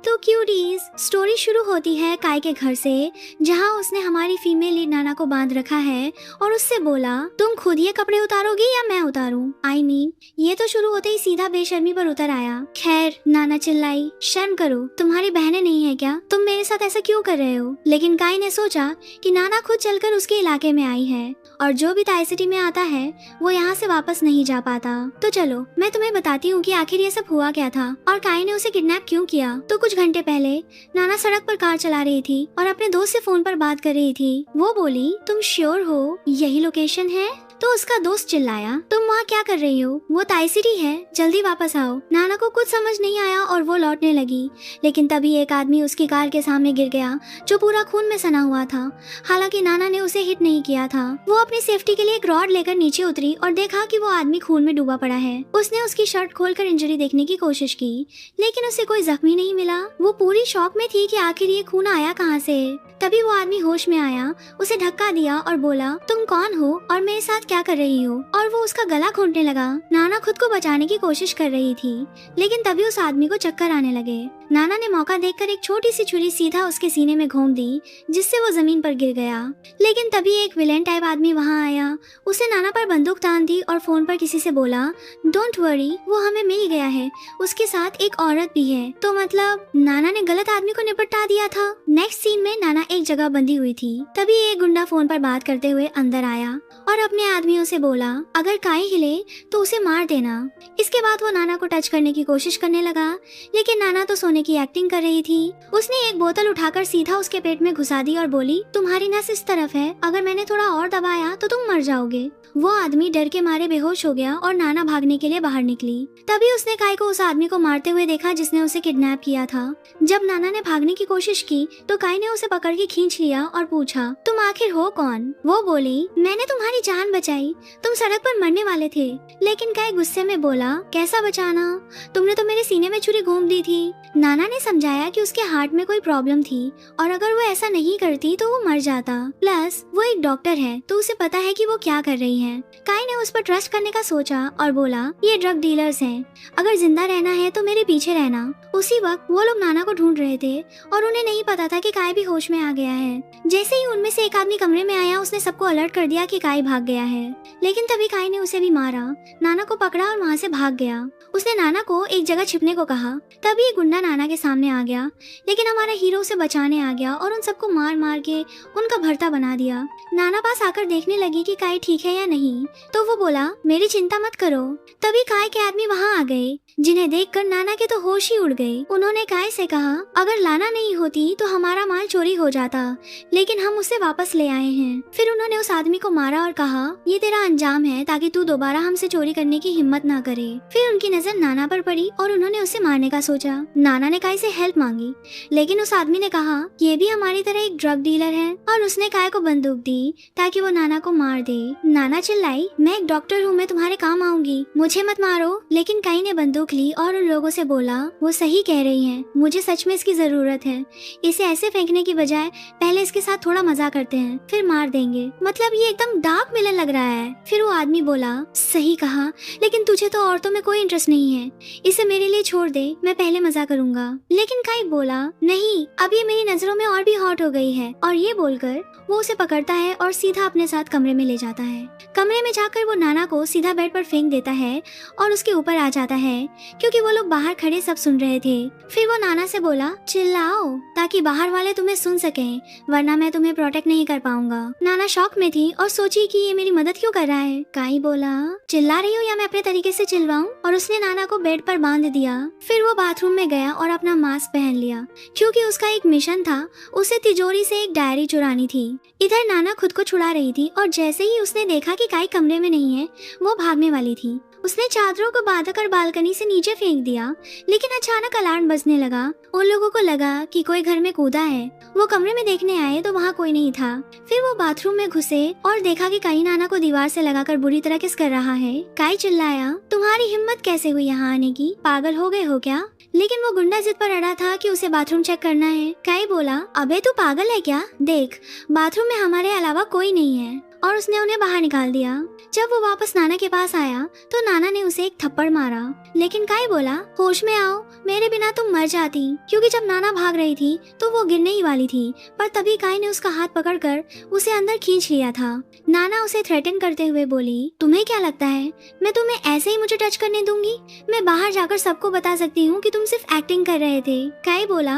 तो cuties, story शुरू होती है काई के घर से, जहाँ उसने हमारी फीमेल लीड नाना को बांध रखा है और उससे बोला तुम खुद ये कपड़े उतारोगी या मैं उतारूं? ये तो शुरू होते ही सीधा बेशर्मी पर उतर आया। खैर, नाना चिल्लाई, शर्म करो, तुम्हारी बहनें नहीं है क्या? तुम मेरे साथ ऐसा क्यों कर रहे हो? लेकिन काई ने सोचा कि नाना खुद चलकर उसके इलाके में आई है और जो भी ताई सिटी में आता है वो यहाँ से वापस नहीं जा पाता। तो चलो मैं तुम्हें बताती हूँ कि आखिर ये सब हुआ क्या था और काई ने उसे किडनैप क्यों किया। तो कुछ घंटे पहले नाना सड़क पर कार चला रही थी और अपने दोस्त से फोन पर बात कर रही थी। वो बोली, तुम श्योर हो यही लोकेशन है? तो उसका दोस्त चिल्लाया, तुम वहाँ क्या कर रही हो? वो ताई सिटी है, जल्दी वापस आओ। नाना को कुछ समझ नहीं आया और वो लौटने लगी, लेकिन तभी एक आदमी उसकी कार के सामने गिर गया जो पूरा खून में सना हुआ था। हालांकि नाना ने उसे हिट नहीं किया था। वो अपनी सेफ्टी के लिए एक रॉड लेकर नीचे उतरी और देखा कि वो आदमी खून में डूबा पड़ा है। उसने उसकी शर्ट खोलकर इंजरी देखने की कोशिश की, लेकिन उसे कोई जख्मी नहीं मिला। वो पूरी शॉक में थी कि आखिर ये खून आया कहाँ से। तभी वो आदमी होश में आया, उसे धक्का दिया और बोला, तुम कौन हो और मेरे साथ क्या कर रही हो? और वो उसका गला घोंटने लगा। नाना खुद को बचाने की कोशिश कर रही थी, लेकिन तभी उस आदमी को चक्कर आने लगे। नाना ने मौका देखकर एक छोटी सी छुरी सीधा उसके सीने में घोंप दी, जिससे वो जमीन पर गिर गया। लेकिन तभी एक विलेन टाइप आदमी वहाँ आया। उसने नाना पर बंदूक तान दी और फोन पर किसी से बोला, डोंट वरी, वो हमें मिल गया है, उसके साथ एक औरत भी है। तो मतलब नाना ने गलत आदमी को निपटा दिया था। नेक्स्ट सीन में नाना एक जगह बंधी हुई थी। तभी एक गुंडा फोन पर बात करते हुए अंदर आया और अपने आदमियों से बोला, अगर काई हिले तो उसे मार देना। इसके बाद वो नाना को टच करने की कोशिश करने लगा, लेकिन नाना तो सोने की एक्टिंग कर रही थी। उसने एक बोतल उठाकर सीधा उसके पेट में घुसा दी और बोली, तुम्हारी नस इस तरफ है, अगर मैंने थोड़ा और दबाया तो तुम मर जाओगे। वो आदमी डर के मारे बेहोश हो गया और नाना भागने के लिए बाहर निकली। तभी उसने काई को उस आदमी को मारते हुए देखा जिसने उसे किडनैप किया था। जब नाना ने भागने की कोशिश की तो काई ने उसे पकड़ के खींच लिया और पूछा, तुम आखिर हो कौन? वो बोली, मैंने तुम्हारी जान बचाई, तुम सड़क पर मरने वाले थे। लेकिन काई गुस्से में बोला, कैसा बचाना? तुमने तो मेरे सीने में छुरी घोंप दी थी। नाना ने समझाया कि उसके हार्ट में कोई प्रॉब्लम थी और अगर वो ऐसा नहीं करती तो वो मर जाता। प्लस वो एक डॉक्टर है तो उसे पता है कि वो क्या कर रही है। काई ने उस पर ट्रस्ट करने का सोचा और बोला, ये ड्रग डीलर्स हैं, अगर जिंदा रहना है तो मेरे पीछे रहना। उसी वक्त वो लोग नाना को ढूंढ रहे थे और उन्हें नहीं पता था कि काई भी होश में आ गया है। जैसे ही उनमें से एक आदमी कमरे में आया, उसने सबको अलर्ट कर दिया कि काई भाग गया है। लेकिन तभी काई ने उसे भी मारा, नाना को पकड़ा और वहाँ से भाग गया। उसने नाना को एक जगह छिपने को कहा। तभी एक गुंडा नाना के सामने आ गया, लेकिन हमारा हीरो उसे बचाने आ गया और उन सबको मार मार के उनका भरता बना दिया। नाना पास आकर देखने लगी कि काई ठीक है या नहीं, तो वो बोला, मेरी चिंता मत करो। तभी काई के आदमी वहाँ आ गए, जिन्हें देखकर नाना के तो होश ही उड़ गए। उन्होंने काई से कहा, अगर लाना नहीं होती तो हमारा माल चोरी हो जाता, लेकिन हम उसे वापस ले आए हैं। फिर उन्होंने उस आदमी को मारा और कहा, ये तेरा अंजाम है ताकि तू दोबारा हमसे चोरी करने की हिम्मत ना करे। फिर उनकी नजर नाना पर पड़ी और उन्होंने उसे मारने का सोचा। नाना ने काई से हेल्प मांगी, लेकिन उस आदमी ने कहा, ये भी हमारी तरह एक ड्रग डीलर है, और उसने काई को बंदूक दी ताकि वो नाना को मार दे। नाना चिल्लाई, मैं एक डॉक्टर हूँ, मैं तुम्हारे काम आऊंगी, मुझे मत मारो। लेकिन काई ने बंदूक ली और उन लोगों से बोला, वो सही कह रही हैं, मुझे सच में इसकी जरूरत है। इसे ऐसे फेंकने की बजाय पहले इसके साथ थोड़ा मजा करते हैं, फिर मार देंगे। मतलब ये एकदम डार्क विलन लग रहा है। फिर वो आदमी बोला, सही कहा, लेकिन तुझे तो औरतों में कोई इंटरेस्ट नहीं है, इसे मेरे लिए छोड़ दे, मैं पहले मजा करूंगा। लेकिन काई बोला, नहीं, अब ये मेरी नजरों में और भी हॉट हो गई है। और ये बोलकर वो उसे पकड़ता है और सीधा अपने साथ कमरे में ले जाता है। कमरे में जाकर वो नाना को सीधा बेड पर फेंक देता है और उसके ऊपर आ जाता है, क्योंकि वो लोग बाहर खड़े सब सुन रहे थे। फिर वो नाना से बोला, चिल्लाओ ताकि बाहर वाले तुम्हें सुन सकें, वरना मैं तुम्हें प्रोटेक्ट नहीं कर पाऊंगा। नाना शॉक में थी और सोची कि ये मेरी मदद क्यों कर रहा है। काई बोला, चिल्ला रही हो या मैं अपने तरीके से चिल्लाऊं? और उसने नाना को बेड पर बांध दिया। फिर वो बाथरूम में गया और अपना मास्क पहन लिया, क्योंकि उसका एक मिशन था, उसे तिजोरी से एक डायरी चुरानी थी। इधर नाना खुद को छुड़ा रही थी और जैसे ही उसने देखा कि काई कमरे में नहीं है, वो भागने वाली थी। उसने चादरों को बांधकर बालकनी से नीचे फेंक दिया, लेकिन अचानक अलार्म बजने लगा। उन लोगों को लगा कि कोई घर में कूदा है। वो कमरे में देखने आए तो वहाँ कोई नहीं था। फिर वो बाथरूम में घुसे और देखा कि काई नाना को दीवार से लगाकर बुरी तरह किस कर रहा है। काई चिल्लाया, तुम्हारी हिम्मत कैसे हुई यहाँ आने की? पागल हो गए हो क्या? लेकिन वो गुंडा जिद पर अड़ा था कि उसे बाथरूम चेक करना है। काई बोला, अबे तू पागल है क्या? देख, बाथरूम में हमारे अलावा कोई नहीं है। और उसने उन्हें बाहर निकाल दिया। जब वो वापस नाना के पास आया तो नाना ने उसे एक थप्पड़ मारा, लेकिन काई बोला, होश में आओ, मेरे बिना तुम मर जाती। क्योंकि जब नाना भाग रही थी तो वो गिरने ही वाली थी, पर तभी काई ने उसका हाथ पकड़कर उसे अंदर खींच लिया था। नाना उसे थ्रेटन करते हुए बोली, तुम्हें क्या लगता है मैं तुम्हें ऐसे ही मुझे टच करने दूंगी? मैं बाहर जाकर सबको बता सकती हूँ कि तुम सिर्फ एक्टिंग कर रहे थे। काई बोला,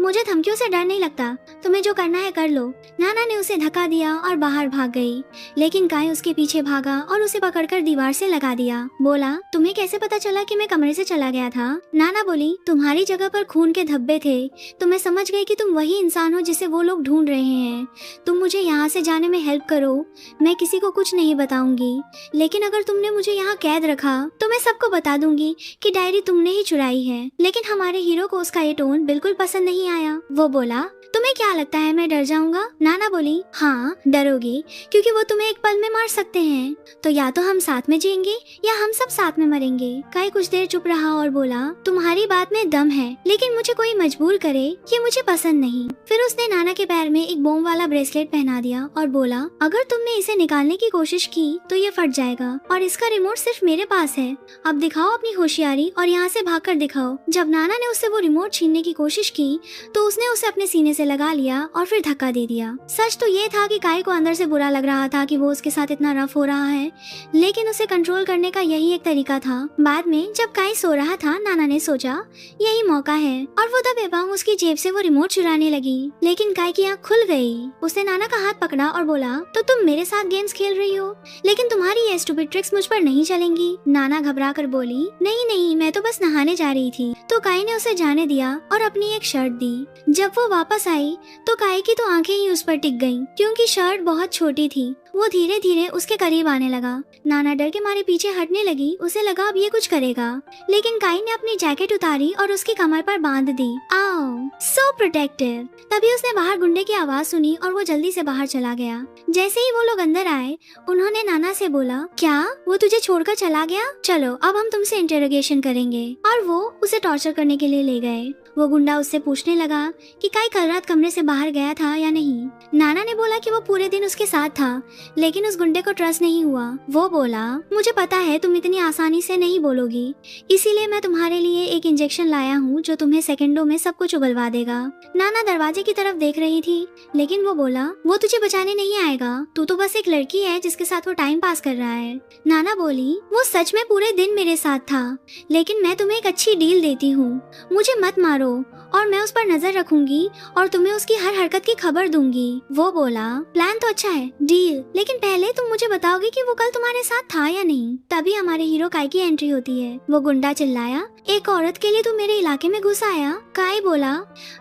मुझे धमकियों से डर नहीं लगता, तुम्हें जो करना है कर लो। नाना ने उसे धक्का दिया और बाहर भाग गई, लेकिन काई उसके पीछे भागा और उसे पकड़कर दीवार से लगा दिया। बोला, तुम्हें कैसे पता चला कि मैं कमरे से चला गया था? नाना बोली, तुम्हारी जगह पर खून के धब्बे थे, तो मैं समझ गई कि तुम वही इंसान हो जिसे वो लोग ढूंढ रहे हैं। तुम मुझे यहाँ से जाने में हेल्प करो, मैं किसी को कुछ नहीं बताऊंगी, लेकिन अगर तुमने मुझे यहाँ कैद रखा तो मैं सबको बता दूंगी कि डायरी तुमने ही चुराई है। लेकिन हमारे हीरो को उसका ये टोन बिल्कुल पसंद नहीं आया। वो बोला, तुम्हें क्या लगता है मैं डर जाऊंगा? नाना बोली, हाँ डरोगी, क्योंकि वो तुम्हें एक पल में मार सकते हैं। तो या तो हम साथ में जिएंगे या हम सब साथ में मरेंगे। काई कुछ देर चुप रहा और बोला, तुम्हारी बात में दम है, लेकिन मुझे कोई मजबूर करे ये मुझे पसंद नहीं। फिर उसने नाना के पैर में एक बॉम्ब वाला ब्रेसलेट पहना दिया और बोला, अगर तुमने इसे निकालने की कोशिश की तो ये फट जाएगा और इसका रिमोट सिर्फ मेरे पास है। अब दिखाओ अपनी होशियारी और यहाँ से भागकर दिखाओ। जब नाना ने उससे वो रिमोट छीनने की कोशिश की तो उसने उसे अपने सीने से लगा लिया और फिर धक्का दे दिया। सच तो ये था कि काई को अंदर से बुरा लग रहा था कि वो उसके साथ इतना रफ हो रहा है, लेकिन उसे कंट्रोल करने का यही एक तरीका था। बाद में जब काई सो रहा था, नाना ने सोचा यही मौका है और वो दबे पांव उसकी जेब से वो रिमोट चुराने लगी, लेकिन काई की आंख खुल गई। उसने नाना का हाथ पकड़ा और बोला, तो तुम मेरे साथ गेम्स खेल रही हो, लेकिन तुम्हारी ये स्टूपिड ट्रिक्स मुझ पर नहीं चलेंगी। नाना घबरा कर बोली, नहीं नहीं, मैं तो बस नहाने जा रही थी। तो काई ने उसे जाने दिया और अपनी एक शर्ट दी। जब वो वापस आई तो काई की तो आंखें ही उस पर टिक गईं, क्योंकि शर्ट बहुत छोटी थी। वो धीरे धीरे उसके करीब आने लगा। नाना डर के मारे पीछे हटने लगी, उसे लगा अब ये कुछ करेगा, लेकिन काई ने अपनी जैकेट उतारी और उसकी कमर पर बांध दी। आओ, सो प्रोटेक्टिव। तभी उसने बाहर गुंडे की आवाज सुनी और वो जल्दी से बाहर चला गया। जैसे ही वो लोग अंदर आए, उन्होंने नाना से बोला, क्या वो तुझे छोड़कर चला गया? चलो अब हम तुमसे इंटरोगेशन करेंगे। और वो उसे टॉर्चर करने के लिए ले गए। वो गुंडा उससे पूछने लगा कि काई कल रात कमरे से बाहर गया था या नहीं। नाना ने बोला कि वो पूरे दिन उसके साथ था, लेकिन उस गुंडे को ट्रस्ट नहीं हुआ। वो बोला, मुझे पता है तुम इतनी आसानी से नहीं बोलोगी, इसीलिए मैं तुम्हारे लिए एक इंजेक्शन लाया हूँ जो तुम्हें सेकंडों में सब कुछ उबलवा देगा। नाना दरवाजे की तरफ देख रही थी, लेकिन वो बोला, वो तुझे बचाने नहीं आएगा, तू तो बस एक लड़की है जिसके साथ वो टाइम पास कर रहा है। नाना बोली, वो सच में पूरे दिन मेरे साथ था, लेकिन मैं तुम्हें एक अच्छी डील देती हूँ, मुझे मत मारो और मैं उस पर नजर रखूंगी और तुम्हें उसकी हर हरकत की खबर दूंगी। वो बोला, प्लान तो अच्छा है, डील, लेकिन पहले तुम मुझे बताओगे कि वो कल तुम्हारे साथ था या नहीं। तभी हमारे हीरो काई की एंट्री होती है। वो गुंडा चिल्लाया, एक औरत के लिए तुम मेरे इलाके में घुस आया? काई बोला,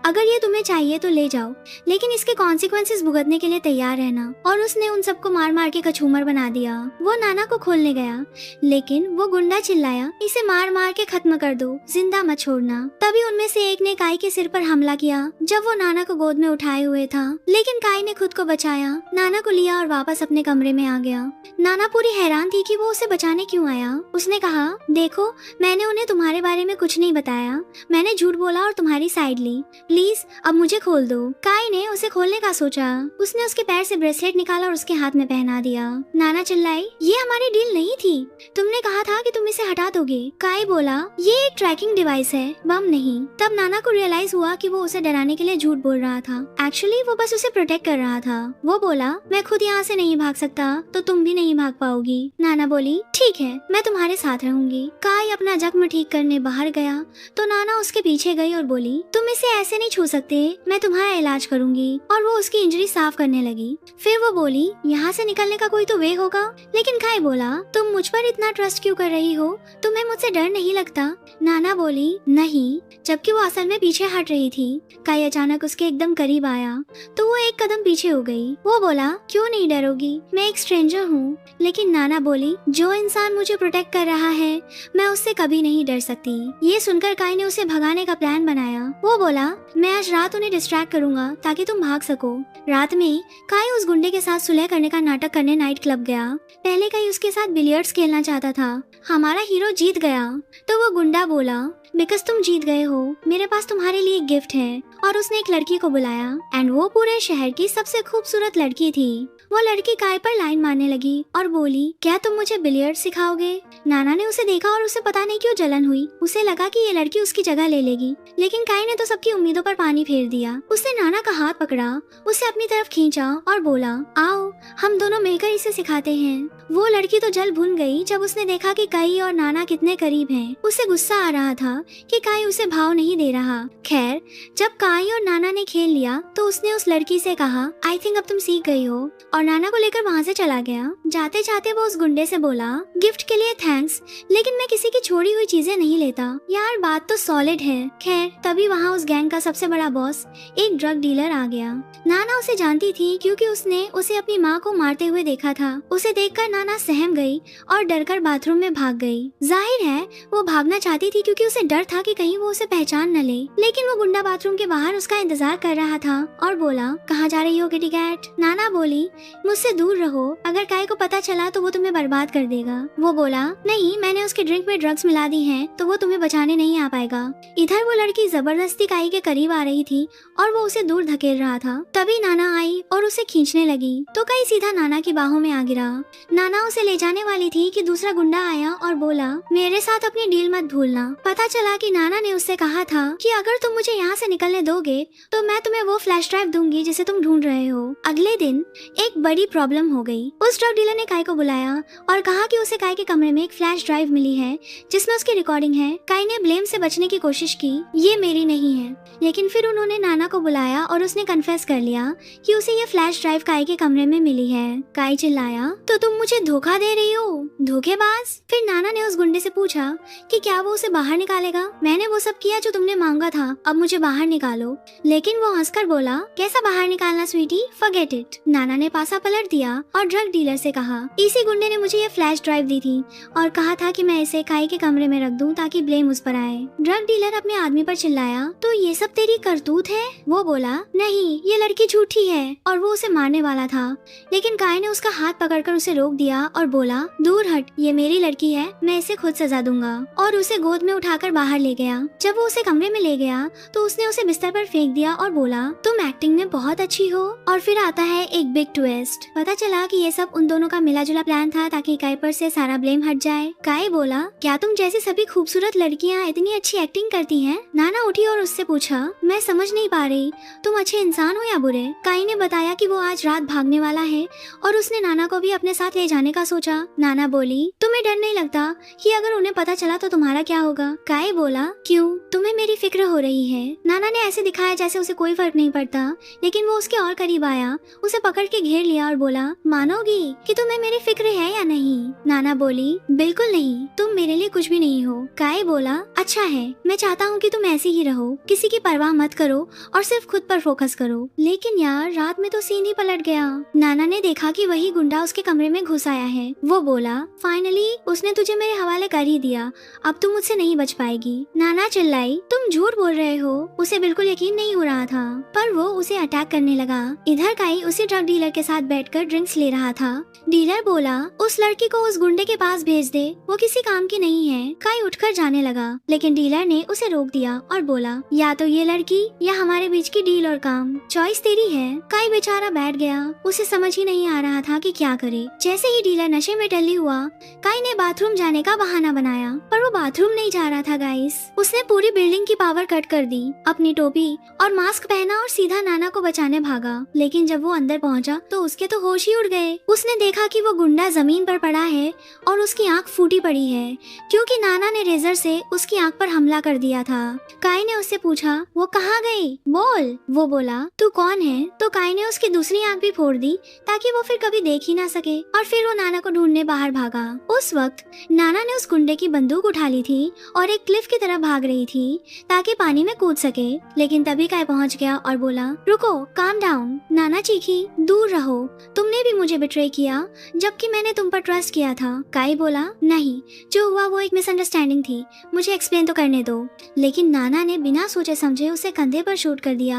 अगर ये तुम्हें चाहिए तो ले जाओ, लेकिन इसके कॉन्सिक्वेंसेस भुगतने के लिए तैयार रहना। और उसने उन सबको मार मार के कछूमर बना दिया। वो नाना को खोलने गया, लेकिन वो गुंडा चिल्लाया, इसे मार मार के खत्म कर दो, जिंदा मत छोड़ना। तभी उनमें से एक ने काई के सिर पर हमला किया जब वो नाना को गोद में उठाए हुए था, लेकिन काई ने खुद को बचाया, नाना को लिया और वापस अपने कमरे में आ गया। नाना पूरी हैरान थी कि वो उसे बचाने क्यों आया। उसने कहा, देखो मैंने उन्हें तुम्हारे बारे में कुछ नहीं बताया, मैंने झूठ बोला और तुम्हारी साइड ली, प्लीज अब मुझे खोल दो। काई ने उसे खोलने का सोचा। उसने उसके पैर से ब्रेसलेट निकाला और उसके हाथ में पहना दिया। नाना चिल्लाई, ये हमारी डील नहीं थी, तुमने कहा था कि तुम इसे हटा दोगे। काई बोला, ये एक ट्रैकिंग डिवाइस है, बम नहीं। तब नाना को रियलाइज हुआ कि वो उसे डराने के लिए झूठ बोल रहा था, एक्चुअली वो बस उसे प्रोटेक्ट कर रहा था। वो बोला, मैं खुद यहाँ से नहीं भाग सकता तो तुम भी नहीं भाग पाओगी। नाना बोली, ठीक है मैं तुम्हारे साथ रहूंगी। काई अपना जख्म ठीक करने बाहर गया तो नाना उसके पीछे गई और बोली, तुम इसे ऐसे नहीं छू सकते, मैं तुम्हारा इलाज करूंगी। और वो उसकी इंजरी साफ करने लगी। फिर वो बोली, यहाँ से निकलने का कोई तो वे होगा। लेकिन काई बोला, तुम मुझ पर इतना ट्रस्ट क्यों कर रही हो, तुम्हें मुझसे डर नहीं लगता? नाना बोली, नहीं, जबकि वो असल में पीछे हट रही थी। काई अचानक उसके एकदम करीब आया तो वो एक कदम पीछे हो गई। वो बोला, क्यों नहीं डरोगी, मैं एक स्ट्रेंजर हूँ। लेकिन नाना बोली, जो इंसान मुझे प्रोटेक्ट कर रहा है मैं उससे कभी नहीं डर सकती। ये सुनकर काई ने उसे भगाने का प्लान बनाया। वो बोला, मैं आज रात उन्हें डिस्ट्रैक्ट करूंगा ताकि तुम भाग सको। रात में काई उस गुंडे के साथ सुलह करने का नाटक करने नाइट क्लब गया। पहले काई उसके साथ बिलियर्ड्स खेलना चाहता था। हमारा हीरो जीत गया तो वो गुंडा बोला, बिकॉज तुम जीत गए हो मेरे पास तुम्हारे लिए एक गिफ्ट है। और उसने एक लड़की को बुलाया एंड वो पूरे शहर की सबसे खूबसूरत लड़की थी। वो लड़की काय पर लाइन मारने लगी और बोली, क्या तुम मुझे बिलियर्ड सिखाओगे? नाना ने उसे देखा और उसे पता नहीं क्यों जलन हुई। उसे लगा कि ये लड़की उसकी जगह ले लेगी, लेकिन काय ने तो सबकी उम्मीदों पर पानी फेर दिया। उसने नाना का हाथ पकड़ा, उसे अपनी तरफ खींचा और बोला, आओ हम दोनों मिलकर इसे सिखाते हैं। वो लड़की तो जल भुन गई जब उसने देखा कि काई और नाना कितने करीब हैं। उसे गुस्सा आ रहा था कि काई उसे भाव नहीं दे रहा। खैर, जब काई और नाना ने खेल लिया तो उसने उस लड़की से कहा, आई थिंक अब तुम सीख गई हो, और नाना को लेकर वहाँ से चला गया। जाते जाते वो उस गुंडे से बोला, गिफ्ट के लिए थैंक्स, लेकिन मैं किसी की छोड़ी हुई चीजें नहीं लेता। यार बात तो सॉलिड है। खैर, तभी वहाँ उस गैंग का सबसे बड़ा बॉस एक ड्रग डीलर आ गया। नाना उसे जानती थी क्योंकि उसने उसे अपनी माँ को मारते हुए देखा था। उसे देखकर नाना सहम गई और डरकर बाथरूम में भाग गई। जाहिर है वो भागना चाहती थी क्योंकि उसे डर था कि कहीं वो उसे पहचान न ले, लेकिन वो गुंडा बाथरूम के बाहर उसका इंतजार कर रहा था और बोला, कहाँ जा रही हो किटी कैट? नाना बोली, मुझसे दूर रहो, अगर काय को पता चला तो वो तुम्हें बर्बाद कर देगा। वो बोला, नहीं, मैंने उसके ड्रिंक में ड्रग्स मिला दी हैं, तो वो तुम्हें बचाने नहीं आ पाएगा। इधर वो लड़की जबरदस्ती काई के करीब आ रही थी और वो उसे दूर धकेल रहा था। तभी नाना आई और उसे खींचने लगी तो काई सीधा नाना की बाहों में आ गिरा। नाना उसे ले जाने वाली थी कि दूसरा गुंडा आया और बोला, मेरे साथ अपनी डील मत भूलना। पता चला कि नाना ने उससे कहा था कि अगर तुम मुझे यहाँ से निकलने दोगे तो मैं तुम्हें वो फ्लैश ड्राइव दूंगी जिसे तुम ढूंढ रहे हो। अगले दिन एक बड़ी प्रॉब्लम हो गई। उस ड्रग डीलर ने काय को बुलाया और कहा कि उसे काय के कमरे में एक फ्लैश ड्राइव मिली है जिसमें उसकी रिकॉर्डिंग है। काय ने ब्लेम से बचने की कोशिश की, ये मेरी नहीं है, लेकिन फिर उन्होंने नाना को बुलाया और उसने कन्फेस कर लिया कि उसे ये फ्लैश ड्राइव काय के कमरे में मिली है। काय चिल्लाया, तो तुम मुझे धोखा दे रही हो, धोखेबाज। फिर नाना ने उस गुंडे से पूछा कि क्या वो उसे बाहर निकालेगा? मैंने वो सब किया जो तुमने मांगा था, अब मुझे बाहर निकालो। लेकिन वो हंसकर बोला, कैसा बाहर निकालना स्वीटी, फॉरगेट इट। नाना ने पासा पलट दिया और ड्रग डीलर से कहा, इसी गुंडे ने मुझे ये फ्लैश ड्राइव दी थी और कहा था कि मैं इसे काय के कमरे में रख दूं ताकि ब्लेम उस पर आए। ड्रग डीलर अपने आदमी पर चिल्लाया, तो ये सब तेरी करतूत है? वो बोला, नहीं, ये लड़की झूठी है, और वो उसे मारने वाला था, लेकिन काय ने उसका हाथ पकड़कर उसे रोक दिया और बोला, दूर हट, ये मेरी लड़की है, मैं इसे खुद सजा दूंगा, और उसे गोद में उठाकर बाहर ले गया। जब वो उसे कमरे में ले गया तो उसने उसे बिस्तर पर फेंक दिया और बोला, तुम एक्टिंग में बहुत अच्छी हो। और फिर आता है एक बिग ट्विस्ट। पता चला कि ये सब उन दोनों का मिला जुला प्लान था ताकि काय पर से सारा ब्लेम हट जाए। काय बोला, क्या तुम जैसी सभी खूबसूरत लड़कियां इतनी अच्छी एक्टिंग करती हैं? नाना उठी और उससे पूछा, मैं समझ नहीं पा रही, तुम अच्छे इंसान हो या बुरे? काय ने बताया कि वो आज रात भागने वाला है और उसने नाना को भी अपने साथ ले जाने का सोचा। नाना बोली, तुम्हें डर नहीं लगता कि अगर उन्हें पता चला तो तुम्हारा क्या होगा? काय बोला, क्यों, तुम्हें मेरी फिक्र हो रही है? नाना ने ऐसे दिखाया जैसे उसे कोई फर्क नहीं पड़ता, लेकिन वो उसके और करीब आया, उसे पकड़ के घेर लिया और बोला, मानोगी कि तुम्हें मेरी फिक्र है या नहीं? नाना बोली, बिल्कुल नहीं, तुम मेरे लिए कुछ भी नहीं हो। काय बोला, अच्छा है, मैं चाहता हूँ कि तुम ऐसे ही रहो, किसी की परवाह मत करो और सिर्फ खुद पर फोकस करो। लेकिन यार, रात में तो सीन ही पलट गया। नाना ने देखा कि वही गुंडा उसके कमरे में घुस आया है। वो बोला, फाइनली उसने तुझे मेरे हवाले कर ही दिया, अब तुम मुझसे नहीं बच पाएगी। नाना चिल्लाई, तुम झूठ बोल रहे हो। उसे बिल्कुल यकीन नहीं हो रहा था, पर वो उसे अटैक करने लगा। इधर काई उसी ड्रग डीलर के साथ बैठकर ड्रिंक्स ले रहा था। डीलर बोला, उस लड़की को उस गुंडे के पास भेज दे, वो किसी काम की नहीं है। काई उठकर जाने लगा, लेकिन डीलर ने उसे रोक दिया और बोला, या तो ये लड़की या हमारे बीच की डील और काम, चॉइस तेरी है। काई बेचारा बैठ गया, उसे समझ ही नहीं आ रहा था कि क्या करे। जैसे ही डीलर नशे में टल्ली हुआ, काई ने बाथरूम जाने का बहाना बनाया, पर वो बाथरूम नहीं जा रहा था गाइस। उसने पूरी बिल्डिंग की पावर कट कर दी, अपनी टोपी और मास्क पहना और सीधा नाना को बचाने भागा। लेकिन जब वो अंदर पहुंचा तो उसके तो होश ही उड़ गए। उसने देखा कि वो गुंडा जमीन पर पड़ा है और उसकी आंख फूटी पड़ी है, क्योंकि नाना ने रेजर से उसकी आंख पर हमला कर दिया था। काई ने उससे पूछा, वो कहाँ गई, बोल। वो बोला, तू कौन है? तो काई ने उसकी दूसरी आंख भी फोड़ दी ताकि वो फिर कभी देख ही ना सके, और फिर वो नाना को ढूंढने बाहर भागा। उस वक्त नाना ने उस गुंडे की बंदूक उठा ली थी और एक क्लिफ की तरफ भाग रही थी ताकि पानी में कूद सके, लेकिन तभी काय पहुंच गया और बोला, रुको, काम डाउन। नाना चीखी, दूर रहो, तुमने भी मुझे बिट्रे किया जबकि मैंने तुम पर ट्रस्ट किया था। काय बोला, नहीं, जो हुआ वो एक मिसअंडरस्टैंडिंग थी, मुझे एक्सप्लेन तो करने दो। लेकिन नाना ने बिना सोचे समझे समझे उसे कंधे पर शूट कर दिया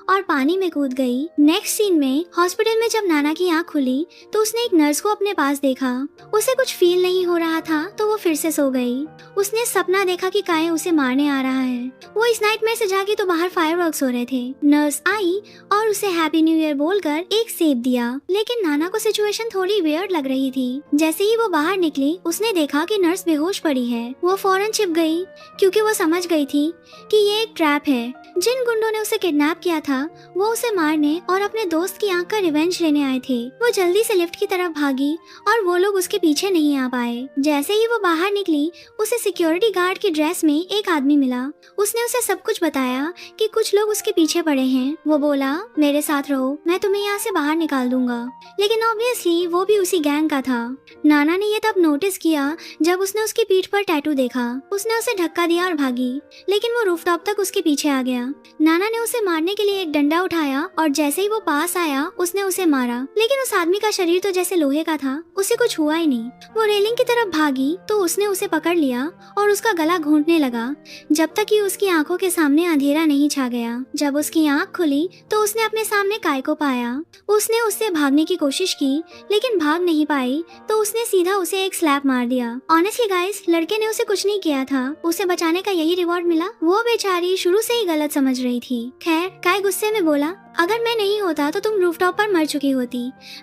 और पानी में कूद गई। नेक्स्ट सीन में हॉस्पिटल में जब नाना की आंख खुली तो उसने एक नर्स को अपने पास देखा। उसे कुछ फील नहीं हो रहा था तो वो फिर से सो गई। उसने सपना देखा कि काय उसे मारने आ रहा है। वो इस नाइटमेयर से जागी तो बाहर फायरवर्क्स हो रहे थे। नर्स आई और उसे हैप्पी न्यू ईयर बोलकर एक सेब दिया, लेकिन नाना को सिचुएशन थोड़ी वियर्ड लग रही थी। जैसे ही वो बाहर निकली उसने देखा कि नर्स बेहोश पड़ी है। वो फौरन छिप गई क्योंकि वो समझ गई थी कि ये एक ट्रैप है। जिन गुंडों ने उसे किडनैप किया था वो उसे मारने और अपने दोस्त की आंख का रिवेंज लेने आए थे। वो जल्दी से लिफ्ट की तरफ भागी और वो लोग उसके पीछे नहीं आ पाए। जैसे ही वो बाहर निकली उसे सिक्योरिटी गार्ड की ड्रेस में एक आदमी मिला। उसने उसे सब कुछ बताया कि कुछ लोग उसके पीछे पड़े हैं। वो बोला, मेरे साथ रहो, मैं तुम्हें यहाँ से बाहर निकाल दूंगा। लेकिन ऑब्वियसली वो भी उसी गैंग का था। नाना ने ये तब नोटिस किया जब उसने उसकी पीठ पर टैटू देखा। उसने उसे धक्का दिया और भागी, लेकिन वो रूफटॉप तक उसके पीछे आ गया। नाना ने उसे मारने के लिए एक डंडा उठाया और जैसे ही वो पास आया उसने उसे मारा, लेकिन उस आदमी का शरीर तो जैसे लोहे का था, उसे कुछ हुआ ही नहीं। वो रेलिंग की तरफ भागी तो उसने उसे पकड़ लिया और उसका गला घूंटने लगा जब तक कि उसकी आंखों के सामने अंधेरा नहीं छा गया। जब उसकी आंख खुली तो उसने अपने सामने काय को पाया। उसने उससे भागने की कोशिश की लेकिन भाग नहीं पाई तो उसने सीधा उसे एक स्लैप मार दिया। ऑनेस्टली गाइस, लड़के ने उसे कुछ नहीं किया था, उसे बचाने का यही रिवॉर्ड मिला। वो बेचारी शुरू से ही गलत समझ रही थी। खैर, काय गुस्से में बोला, अगर मैं नहीं होता तो तुम रूफटॉप पर मर चुकी होती।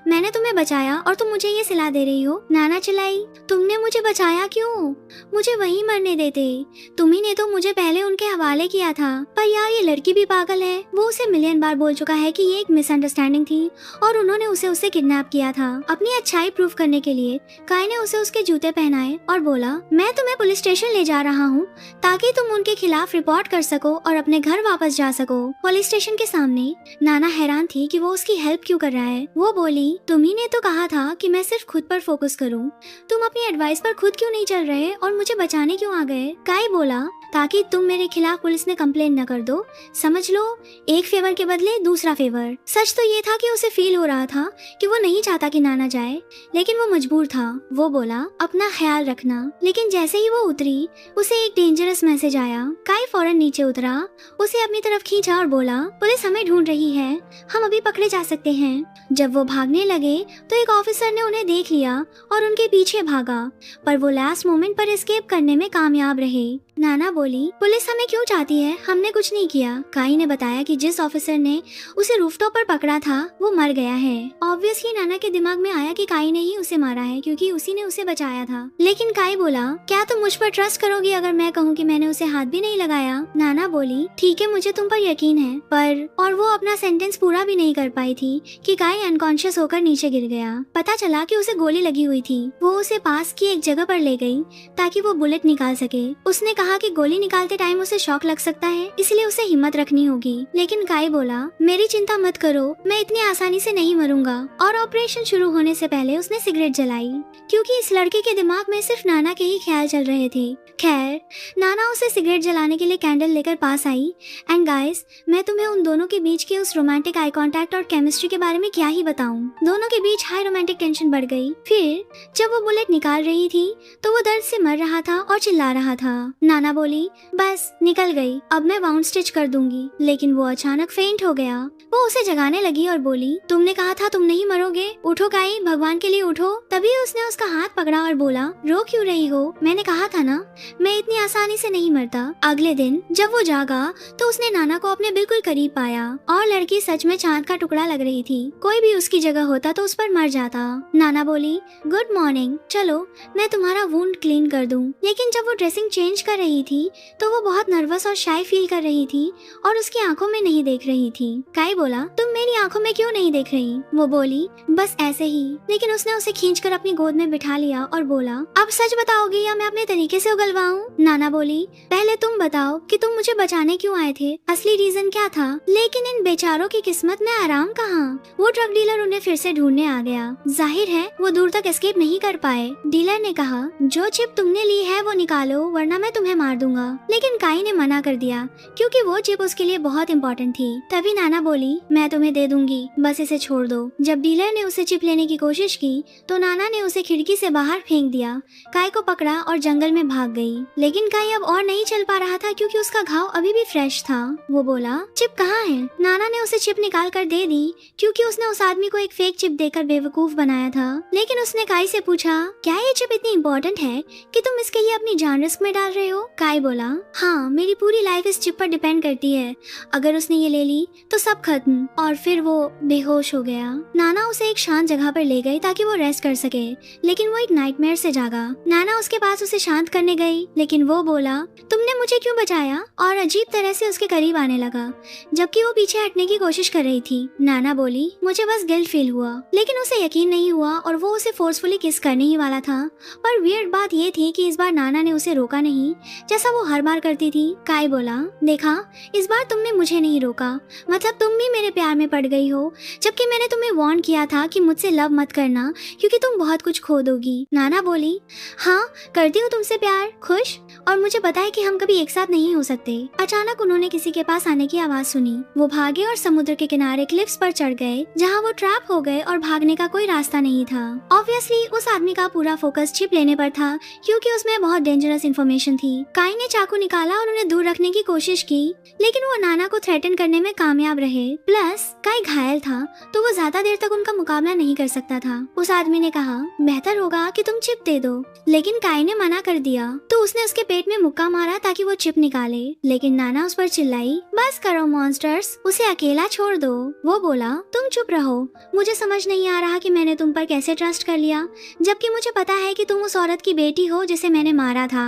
मैंने तुम्हें बचाया और तुम मुझे ये सिला दे रही हो। नाना चिल्लाई, तुमने मुझे बचाया क्यों? मुझे वहीं मरने देते। तुम्ही ने तो मुझे पहले उनके हवाले किया था। पर यार, ये लड़की भी पागल है। वो उसे मिलियन बार बोल चुका है कि ये एक मिसअंडरस्टैंडिंग थी और उन्होंने उसे किडनैप किया था। अपनी अच्छाई प्रूफ करने के लिए काय ने उसे उसके जूते पहनाए और बोला, मैं तुम्हें पुलिस स्टेशन ले जा रहा हूँ ताकि तुम उनके खिलाफ रिपोर्ट कर सको और अपने घर वापस जा सको। पुलिस स्टेशन के सामने नाना हैरान थी कि वो उसकी हेल्प क्यों कर रहा है। वो बोली, तुम्ही ने तो कहा था कि मैं सिर्फ खुद पर फोकस करूं। तुम अपनी एडवाइस पर खुद क्यों नहीं चल रहे और मुझे बचाने क्यों आ गए? काय बोला, ताकि तुम मेरे खिलाफ पुलिस में कंप्लेन न कर दो। समझ लो, एक फेवर के बदले दूसरा फेवर। सच तो ये था कि उसे फील हो रहा था कि वो नहीं चाहता कि नाना जाए, लेकिन वो मजबूर था। वो बोला, अपना ख्याल रखना। लेकिन जैसे ही वो उतरी उसे एक डेंजरस मैसेज आया। काय फौरन नीचे उतरा, उसे अपनी तरफ खींचा और बोला, पुलिस हमें ढूंढ रही है, हम अभी पकड़े जा सकते हैं। जब वो भागने लगे तो एक ऑफिसर ने उन्हें देख लिया और उनके पीछे भागा, पर वो लास्ट मोमेंट पर एस्केप करने में कामयाब रहे। नाना बोली, पुलिस हमें क्यों चाहती है? हमने कुछ नहीं किया। काई ने बताया कि जिस ऑफिसर ने उसे रूफटॉप पर पकड़ा था वो मर गया है। ऑब्वियसली नाना के दिमाग में आया कि काई ने ही उसे मारा है क्योंकि उसी ने उसे बचाया था। लेकिन काई बोला, क्या तुम मुझ पर ट्रस्ट करोगी अगर मैं कहूँ कि मैंने उसे हाथ भी नहीं लगाया? नाना बोली, ठीक है, मुझे तुम पर यकीन है। पर और वो अपना सेंटेंस पूरा भी नहीं कर पाई थी कि काई अनकॉन्शियस होकर नीचे गिर गया। पता चला कि उसे गोली लगी हुई थी। वो उसे पास की एक जगह पर ले गई ताकि वो बुलेट निकाल सके। उसने कहा कि गोली निकालते टाइम उसे शॉक लग सकता है, इसलिए उसे हिम्मत रखनी होगी। लेकिन काई बोला, मेरी चिंता मत करो, मैं इतनी आसानी से नहीं मरूंगा। और ऑपरेशन शुरू होने से पहले उसने सिगरेट जलाई क्योंकि इस लड़के के दिमाग में सिर्फ नाना के ही ख्याल चल रहे थे। खैर, नाना उसे सिगरेट जलाने के लिए कैंडल लेकर पास आई। एंड गाइस, मैं तुम्हें उन दोनों के बीच के उस रोमांटिक आई कांटेक्ट और केमिस्ट्री के बारे में क्या ही बताऊं। दोनों के बीच हाई रोमांटिक टेंशन बढ़ गई। फिर जब वो बुलेट निकाल रही थी तो वो दर्द से मर रहा था और चिल्ला रहा था। नाना बोली, बस निकल गई, अब मैं वाउंड स्टिच कर दूंगी। लेकिन वो अचानक फेंट हो गया। वो उसे जगाने लगी और बोली, तुमने कहा था तुम नहीं मरोगे, उठो काई, भगवान के लिए उठो। तभी उसने उसका हाथ पकड़ा और बोला, रो क्यों रही हो? मैंने कहा था ना, मैं इतनी आसानी से नहीं मरता। अगले दिन जब वो जागा तो उसने नाना को अपने बिल्कुल करीब पाया और लड़की सच में चांद का टुकड़ा लग रही थी। कोई भी उसकी जगह होता तो उस पर मर जाता। नाना बोली, गुड मॉर्निंग, चलो मैं तुम्हारा वुंड क्लीन कर दूं। लेकिन जब वो ड्रेसिंग चेंज कर रही थी तो वो बहुत नर्वस और शाय फील कर रही थी और उसकी आंखों में नहीं देख रही थी। काई बोला, तुम मेरी आंखों में क्यों नहीं देख रही? वो बोली, बस ऐसे ही। लेकिन उसने उसे खींचकर अपनी गोद में बिठा लिया और बोला, अब सच बताओगी या मैं अपने तरीके से उगलवाऊं? नाना बोली, पहले तुम बताओ कि तुम मुझे बचाने क्यों आए थे, असली रीजन क्या था? लेकिन इन बेचारों की किस्मत में आराम कहाँ? वो ड्रग डीलर उन्हें फिर से ढूंढने आ गया। जाहिर है वो दूर तक एस्केप नहीं कर पाए। डीलर ने कहा, जो चिप तुमने ली है वो निकालो वरना मैं तुम्हें मार दूंगा। दूंगा, लेकिन काई ने मना कर दिया क्योंकि वो चिप उसके लिए बहुत इंपॉर्टेंट थी। तभी नाना बोली, मैं तुम्हें दे दूंगी, बस इसे छोड़ दो। जब डीलर ने उसे चिप लेने की कोशिश की तो नाना ने उसे खिड़की से बाहर फेंक दिया। काई को पकड़ा और जंगल में भाग गई, लेकिन काई अब और नहीं चल पा रहा था क्योंकि उसका घाव अभी भी फ्रेश था। वो बोला, चिप कहाँ है? नाना ने उसे चिप निकाल कर दे दी क्योंकि उसने उस आदमी को एक फेक चिप देकर बेवकूफ बनाया था। लेकिन उसने काई से पूछा, क्या ये चिप इतनी इम्पोर्टेंट है कि तुम इसके लिए अपनी जान रिस्क में डाल रहे हो? काई बोला, हाँ, मेरी पूरी लाइफ इस चिप पर डिपेंड करती है। अगर उसने ये ले ली तो सब खत्म। और फिर वो बेहोश हो गया। नाना उसे एक शांत जगह पर ले गई ताकि वो रेस्ट कर सके, लेकिन वो एक नाइटमेयर से जागा। नाना उसके पास उसे शांत करने गई, लेकिन वो बोला, तुमने मुझे क्यों बचाया? और अजीब तरह से उसके करीब आने लगा, जबकि वो पीछे हटने की कोशिश कर रही थी। नाना बोली, मुझे बस गिल्ट फील हुआ, लेकिन उसे यकीन नहीं हुआ और वो उसे फोर्सफुली किस करने ही वाला था। पर वियर्ड बात ये थी कि इस बार नाना ने उसे रोका नहीं, जैसा वो हर बार करती थी। काई बोला, देखा, इस बार तुमने मुझे नहीं रोका, मतलब तुम भी मेरे प्यार में पड़ गई हो, जबकि मैंने तुम्हें वार्न किया था कि मुझसे लव मत करना क्योंकि तुम बहुत कुछ खो दोगी। नाना बोली, हाँ, करती हूँ तुमसे प्यार, खुश, और मुझे पता है कि हम कभी एक साथ नहीं हो सकते। अचानक उन्होंने किसी के पास आने की आवाज सुनी। वो भागे और समुद्र के किनारे क्लिफ्स पर चढ़ गए, जहाँ वो ट्रैप हो गए और भागने का कोई रास्ता नहीं था। ऑब्वियसली उस आदमी का पूरा फोकस चिप लेने पर था क्योंकि उसमें बहुत डेंजरस इंफॉर्मेशन थी। काई ने चाकू निकाला और उन्हें दूर रखने की कोशिश की, लेकिन वो नाना को थ्रेटन करने में कामयाब रहे। प्लस काई घायल था तो वो ज्यादा देर तक उनका मुकाबला नहीं कर सकता था। उस आदमी ने कहा, बेहतर होगा कि तुम चिप दे दो, लेकिन काई ने मना कर दिया। तो उसने उसके पेट में मुक्का मारा ताकि वो चिप निकाले, लेकिन नाना उस पर चिल्लाई, बस करो मॉन्स्टर्स, उसे अकेला छोड़ दो। वो बोला, तुम चुप रहो, मुझे समझ नहीं आ रहा कि मैंने तुम पर कैसे ट्रस्ट कर लिया, जबकि मुझे पता है कि तुम उस औरत की बेटी हो जिसे मैंने मारा था।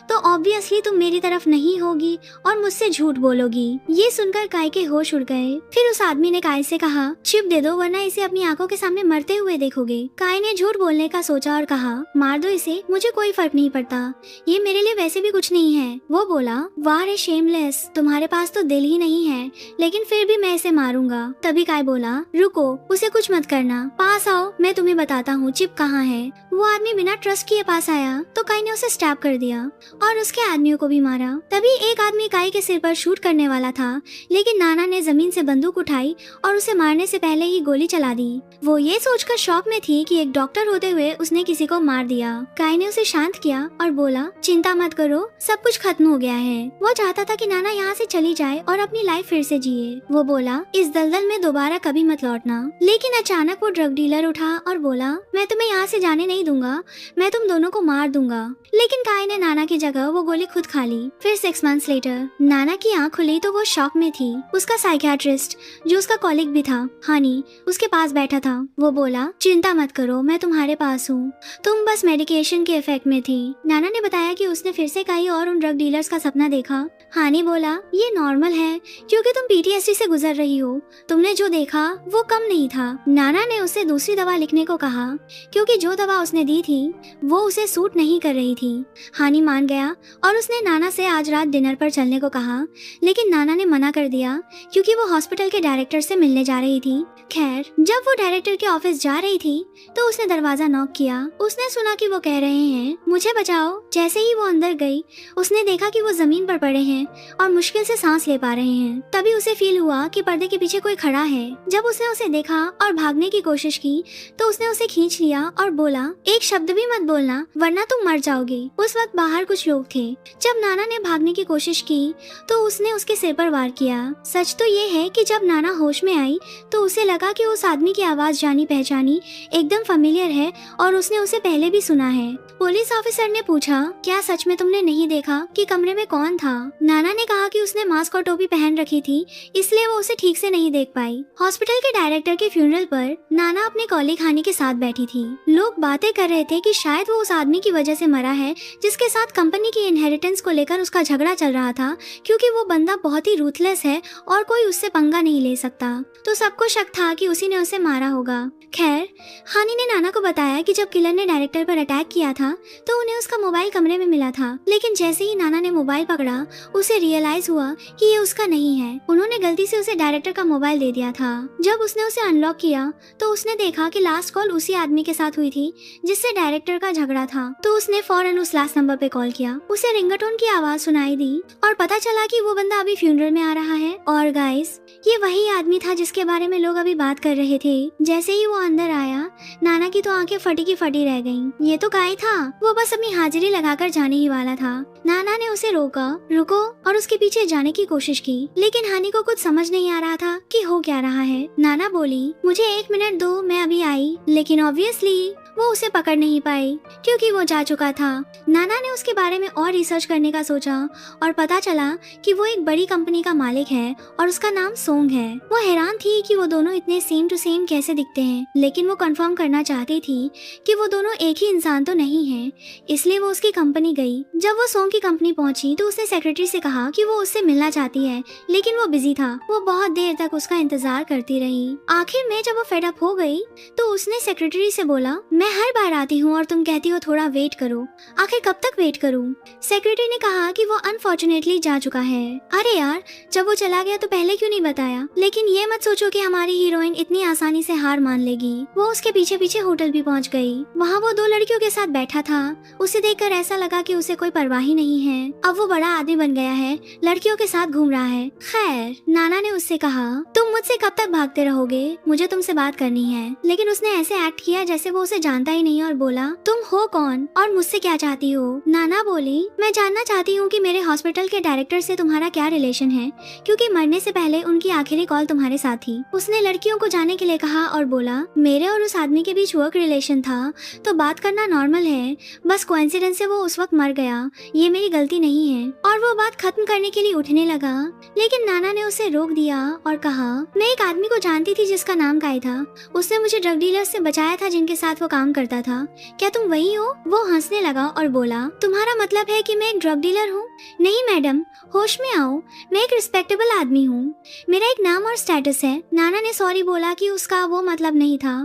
तो ऑब्वियसली तुम मेरी तरफ नहीं होगी और मुझसे झूठ बोलोगी। ये सुनकर काई के होश उड़ गए। फिर उस आदमी ने काई से कहा, चिप दे दो वरना इसे अपनी आंखों के सामने मरते हुए देखोगे। काई ने झूठ बोलने का सोचा और कहा, मार दो इसे, मुझे कोई फर्क नहीं पड़ता, ये मेरे लिए वैसे भी कुछ नहीं है। वो बोला, वाह रे शेमलेस, तुम्हारे पास तो दिल ही नहीं है, लेकिन फिर भी मैं इसे मारूंगा। तभी काई बोला, रुको, उसे कुछ मत करना, पास आओ, मैं तुम्हें बताता हूँ चिप कहाँ है। वो आदमी बिना ट्रस्ट किए पास आया तो काई ने उसे स्टैब कर दिया और उसके आदमियों को भी मारा। तभी एक आदमी काई के सिर पर शूट करने वाला था, लेकिन नाना ने जमीन से बंदूक उठाई और उसे मारने से पहले ही गोली चला दी। वो ये सोचकर शॉक में थी कि एक डॉक्टर होते हुए उसने किसी को मार दिया। काई ने उसे शांत किया और बोला, चिंता मत करो, सब कुछ खत्म हो गया है। वो चाहता था कि नाना यहाँ से चली जाए और अपनी लाइफ फिर से जिए। वो बोला, इस दलदल में दोबारा कभी मत लौटना। लेकिन अचानक वो ड्रग डीलर उठा और बोला, मैं तुम्हें यहाँ से जाने नहीं दूंगा, मैं तुम दोनों को मार दूंगा। लेकिन काई ने नाना की जगह वो गोली खुद खा ली। फिर 6 मंथ्स लेटर नाना की आँख खुली तो वो शॉक में थी। उसका साइकियाट्रिस्ट, जो उसका कॉलिग भी था, हानी, उसके पास बैठा था। वो बोला, चिंता मत करो, मैं तुम्हारे पास हूँ, तुम बस मेडिकेशन के इफेक्ट में थी। नाना ने बताया कि उसने फिर से काई और उन ड्रग डीलर्स का सपना देखा। हानी बोला, ये नॉर्मल है क्योंकि तुम पीटीएसडी से गुजर रही हो, तुमने जो देखा वो कम नहीं था। नाना ने उसे दूसरी दवा लिखने को कहा क्योंकि जो दवा उसने दी थी वो उसे सूट नहीं कर रही थी। हानी मान गया और उसने नाना से आज रात डिनर पर चलने को कहा, लेकिन नाना ने मना कर दिया क्योंकि वो हॉस्पिटल के डायरेक्टर से मिलने जा रही थी। खैर, जब वो डायरेक्टर के ऑफिस जा रही थी तो उसने दरवाजा नॉक किया। उसने सुना कि वो कह रहे हैं, मुझे बचाओ। जैसे ही वो अंदर गई उसने देखा कि वो जमीन पर पड़े हैं और मुश्किल से सांस ले पा रहे हैं। तभी उसे फील हुआ कि पर्दे के पीछे कोई खड़ा है। जब उसने उसे देखा और भागने की कोशिश की तो उसने उसे खींच लिया और बोला, एक शब्द भी मत बोलना वरना तुम मर जाओगी। उस वक्त बाहर कुछ लोग थे। जब नाना ने भागने की कोशिश की तो उसने उसके सिर पर वार किया। सच तो ये है कि जब नाना होश में आई तो उसे लगा कि उस आदमी की आवाज जानी पहचानी एकदम फेमिलियर है और उसने उसे पहले भी सुना है। पुलिस ऑफिसर ने पूछा, क्या सच में तुमने नहीं देखा कि कमरे में कौन था? नाना ने कहा कि उसने मास्क और टोपी पहन रखी थी, इसलिए वो उसे ठीक से नहीं देख पाई। हॉस्पिटल के डायरेक्टर के फ्यूनरल पर नाना अपने कॉलीग हानी के साथ बैठी थी। लोग बातें कर रहे थे कि शायद वो उस आदमी की वजह से मरा है जिसके साथ कंपनी की इनहेरिटेंस को लेकर उसका झगड़ा चल रहा था, क्योंकि वो बंदा बहुत ही रूथलेस है और कोई उससे पंगा नहीं ले सकता। तो सबको शक था कि उसी ने उसे मारा होगा। खैर, हानी ने नाना को बताया कि जब किलर ने डायरेक्टर पर अटैक किया था तो उन्हें उसका मोबाइल कमरे में मिला था, लेकिन जैसे ही नाना ने मोबाइल पकड़ा उसे रियलाइज हुआ कि ये उसका नहीं है। उन्होंने गलती से उसे डायरेक्टर का मोबाइल दे दिया था। जब उसने उसे अनलॉक किया तो उसने देखा कि लास्ट कॉल उसी आदमी के साथ हुई थी जिससे डायरेक्टर का झगड़ा था। तो उसने फौरन उस लास्ट नंबर पे कॉल किया। उसे रिंगटोन ऑटोन की आवाज सुनाई दी और पता चला कि वो बंदा अभी फ्यूनरल में आ रहा है। और गाइस, ये वही आदमी था जिसके बारे में लोग अभी बात कर रहे थे। जैसे ही वो अंदर आया, नाना की तो आंखें फटी की फटी रह गईं। ये तो गाय था, वो बस अपनी हाजिरी लगाकर जाने ही वाला था। नाना ने उसे रोका, रुको, और उसके पीछे जाने की कोशिश की, लेकिन हनी को कुछ समझ नहीं आ रहा था कि हो क्या रहा है। नाना बोली, मुझे 1 मिनट दो, मैं अभी आई। लेकिन ऑब्वियसली वो उसे पकड़ नहीं पाई क्योंकि वो जा चुका था। नाना ने उसके बारे में और रिसर्च करने का सोचा और पता चला कि वो एक बड़ी कंपनी का मालिक है और उसका नाम सोंग है। वो हैरान थी कि वो दोनों इतने सेम टू सेम कैसे दिखते हैं, लेकिन वो कंफर्म करना चाहती थी कि वो दोनों एक ही इंसान तो नहीं है, इसलिए वो उसकी कंपनी गई। जब वो सोंग की कंपनी पहुंची तो उसने सेक्रेटरी से कहा कि वो उससे मिलना चाहती है, लेकिन वो बिजी था। वो बहुत देर तक उसका इंतजार करती रही। आखिर में जब वो फेड अप हो गई तो उसने सेक्रेटरी से बोला, मैं हर बार आती हूँ और तुम कहती हो थोड़ा वेट करो, आखिर कब तक वेट करूँ? सेक्रेटरी ने कहा कि वो अनफॉर्चुनेटली जा चुका है। अरे यार, जब वो चला गया तो पहले क्यों नहीं बताया? लेकिन ये मत सोचो कि हमारी हीरोइन इतनी आसानी से हार मान लेगी। वो उसके पीछे पीछे होटल भी पहुंच गई। वहाँ वो 2 लड़कियों के साथ बैठा था। उसे देखकर ऐसा लगा कि उसे कोई परवाह ही नहीं है। अब वो बड़ा आदमी बन गया है, लड़कियों के साथ घूम रहा है। खैर, नाना ने उससे कहा, तुम मुझसे कब तक भागते रहोगे? मुझे तुमसे बात करनी है। लेकिन उसने ऐसे एक्ट किया जैसे वो उसे जानता ही नहीं और बोला, तुम हो कौन और मुझसे क्या चाहती हो? नाना बोली, मैं जानना चाहती हूँ कि मेरे हॉस्पिटल के डायरेक्टर से तुम्हारा क्या रिलेशन है, क्योंकि मरने से पहले उनकी आखिरी कॉल तुम्हारे साथ थी। उसने लड़कियों को जाने के लिए कहा और बोला, मेरे और उस आदमी के बीच वर्क रिलेशन था तो बात करना नॉर्मल है, बस कोइंसिडेंस से वो उस वक्त मर गया, ये मेरी गलती नहीं है। और वो बात खत्म करने के लिए उठने लगा, लेकिन नाना ने उसे रोक दिया और कहा, मैं एक आदमी को जानती थी जिसका नाम काय था। उसने मुझे ड्रग डीलर से बचाया था जिनके साथ वो काम करता था। क्या तुम वही हो? वो हंसने लगा और बोला, तुम्हारा मतलब है कि मैं एक ड्रग डीलर हूँ? नहीं मैडम, होश में आओ, मैं एक रिस्पेक्टेबल आदमी हूँ, मेरा एक नाम और स्टेटस है। नाना ने सॉरी बोला कि उसका वो मतलब नहीं था,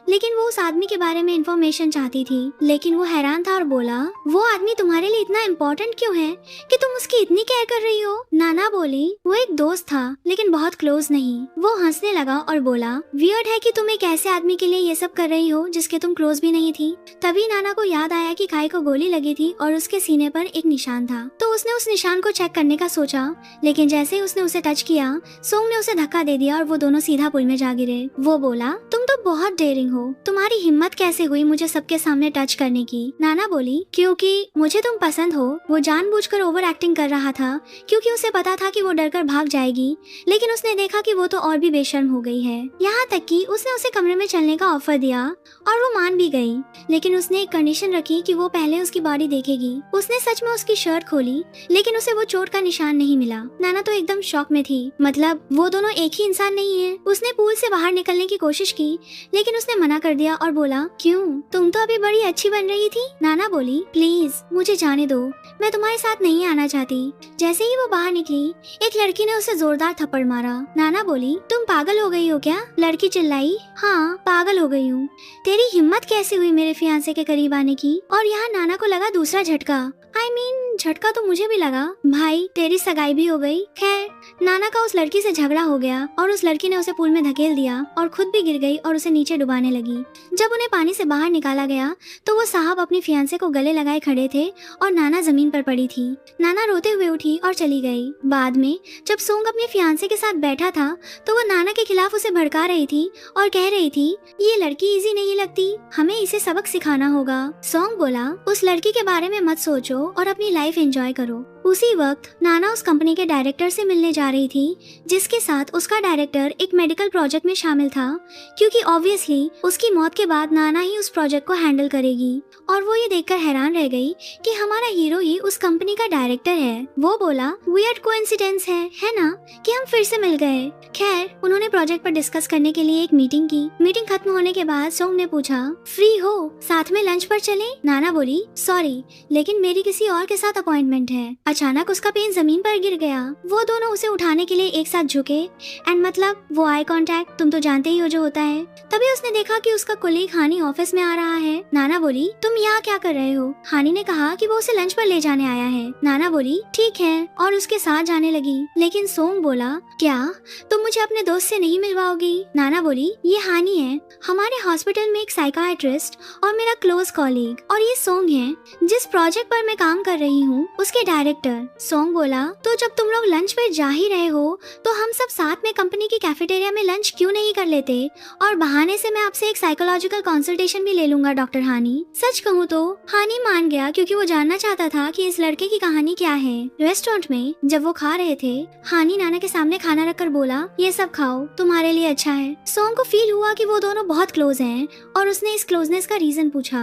लेकिन वो उस आदमी के बारे में इंफॉर्मेशन चाहती थी। लेकिन वो हैरान था और बोला, वो आदमी तुम्हारे लिए इतना इम्पोर्टेंट क्यों है कि तुम उसकी इतनी केयर कर रही हो? नाना बोली, वो एक दोस्त था लेकिन बहुत क्लोज नहीं। वो हंसने लगा और बोला, वियर्ड है कि तुम एक ऐसे आदमी के लिए ये सब कर रही हो जिसके तुम क्लोज भी नहीं थी। तभी नाना को याद आया कि काय को गोली लगी थी और उसके सीने पर एक निशान था, तो उसने उस निशान को चेक करने का सोचा, लेकिन जैसे ही उसने उसे टच किया, सोंग ने उसे धक्का दे दिया और वो दोनों सीधा पुल में जा गिरे। वो बोला, तुम तो बहुत डेयरिंग हो, तुम्हारी हिम्मत कैसे हुई मुझे सबके सामने टच करने की? नाना बोली, क्योंकि मुझे तुम पसंद हो। वो जानबूझकर ओवर एक्टिंग कर रहा था क्योंकि उसे पता था कि वो डरकर भाग जाएगी, लेकिन उसने देखा कि वो तो और भी बेशर्म हो गई है। यहाँ तक कि उसने उसे कमरे में चलने का ऑफर दिया और वो मान भी गई, लेकिन उसने एक कंडीशन रखी कि वो पहले उसकी बॉडी देखेगी। उसने सच में उसकी शर्ट खोली, लेकिन उसे वो चोट का निशान नहीं मिला। नाना तो एकदम शॉक में थी, मतलब वो दोनों एक ही इंसान नहीं है। उसने पूल से बाहर निकलने की कोशिश की, लेकिन उसने मना कर दिया और बोला, क्यों? तुम तो अभी बड़ी अच्छी बन रही थी। नाना बोली, प्लीज मुझे जाने दो, मैं तुम्हारे साथ नहीं आना चाहती। जैसे ही वो बाहर निकली, एक लड़की ने उसे जोरदार थप्पड़ मारा। नाना बोली, तुम पागल हो गई हो क्या? लड़की चिल्लाई, हाँ पागल हो गई हूँ। तेरी हिम्मत कैसे हुई मेरे फियांसे के करीब आने की? और यहाँ नाना को लगा दूसरा झटका। झटका तो मुझे भी लगा। भाई, तेरी सगाई भी हो गई। खैर, नाना का उस लड़की से झगड़ा हो गया और उस लड़की ने उसे पूल में धकेल दिया और खुद भी गिर गई और उसे नीचे डुबाने लगी। जब उन्हें पानी से बाहर निकाला गया तो वो साहब अपनी फियांसे को गले लगाए खड़े थे और नाना जमीन पर पड़ी थी। नाना रोते हुए उठी और चली गई। बाद में जब सोंग अपने फियांसे के साथ बैठा था तो वो नाना के खिलाफ उसे भड़का रही थी और कह रही थी, ये लड़की इजी नहीं लगती, हमें इसे सबक सिखाना होगा। सोंग बोला, उस लड़की के बारे में मत सोचो और अपनी लाइफ एंजॉय करो। उसी वक्त नाना उस कंपनी के डायरेक्टर से मिलने जा रही थी जिसके साथ उसका डायरेक्टर एक मेडिकल प्रोजेक्ट में शामिल था, क्योंकि ऑब्वियसली उसकी मौत के बाद नाना ही उस प्रोजेक्ट को हैंडल करेगी। और वो ये देखकर हैरान रह गई कि हमारा हीरो ही उस कंपनी का डायरेक्टर है। वो बोला, वियर्ड कोइंसिडेंस है ना कि हम फिर से मिल गए। खैर, उन्होंने प्रोजेक्ट पर डिस्कस करने के लिए एक मीटिंग की। मीटिंग खत्म होने के बाद सोंग ने पूछा, फ्री हो, साथ में लंच पर चले? नाना बोली, सॉरी, लेकिन मेरी किसी और के साथ अपॉइंटमेंट है। अचानक उसका पेन जमीन पर गिर गया। वो दोनों उसे उठाने के लिए एक साथ झुके एंड मतलब वो आई कांटेक्ट तुम तो जानते ही हो जो होता है। तभी उसने देखा कि उसका कोलीग हानी ऑफिस में आ रहा है। नाना बोली तुम यहाँ क्या कर रहे हो? हानी ने कहा कि वो उसे लंच पर ले जाने आया है। नाना बोली ठीक है और उसके साथ जाने लगी। लेकिन सोंग बोला क्या तुम मुझे अपने दोस्त से नहीं मिलवाओगी? नाना बोली ये हानी है, हमारे हॉस्पिटल में एक साइकाइट्रिस्ट और मेरा क्लोज कॉलीग, और ये सोंग है जिस प्रोजेक्ट पर मैं काम कर रही हूँ उसके डायरेक्टर। सोंग बोला तो जब तुम लोग लंच पर जा ही रहे हो तो हम सब साथ में कंपनी की कैफेटेरिया में लंच क्यों नहीं कर लेते, और बहाने से मैं आपसे एक साइकोलॉजिकल कंसल्टेशन भी ले लूंगा डॉक्टर हानी। सच कहूँ तो हानी मान गया क्योंकि वो जानना चाहता था कि इस लड़के की कहानी क्या है। रेस्टोरेंट में जब वो खा रहे थे हानी नाना के सामने खाना रखकर बोला ये सब खाओ तुम्हारे लिए अच्छा है। सोंग को फील हुआ कि वो दोनों बहुत क्लोज हैं और उसने इस क्लोजनेस का रीजन पूछा।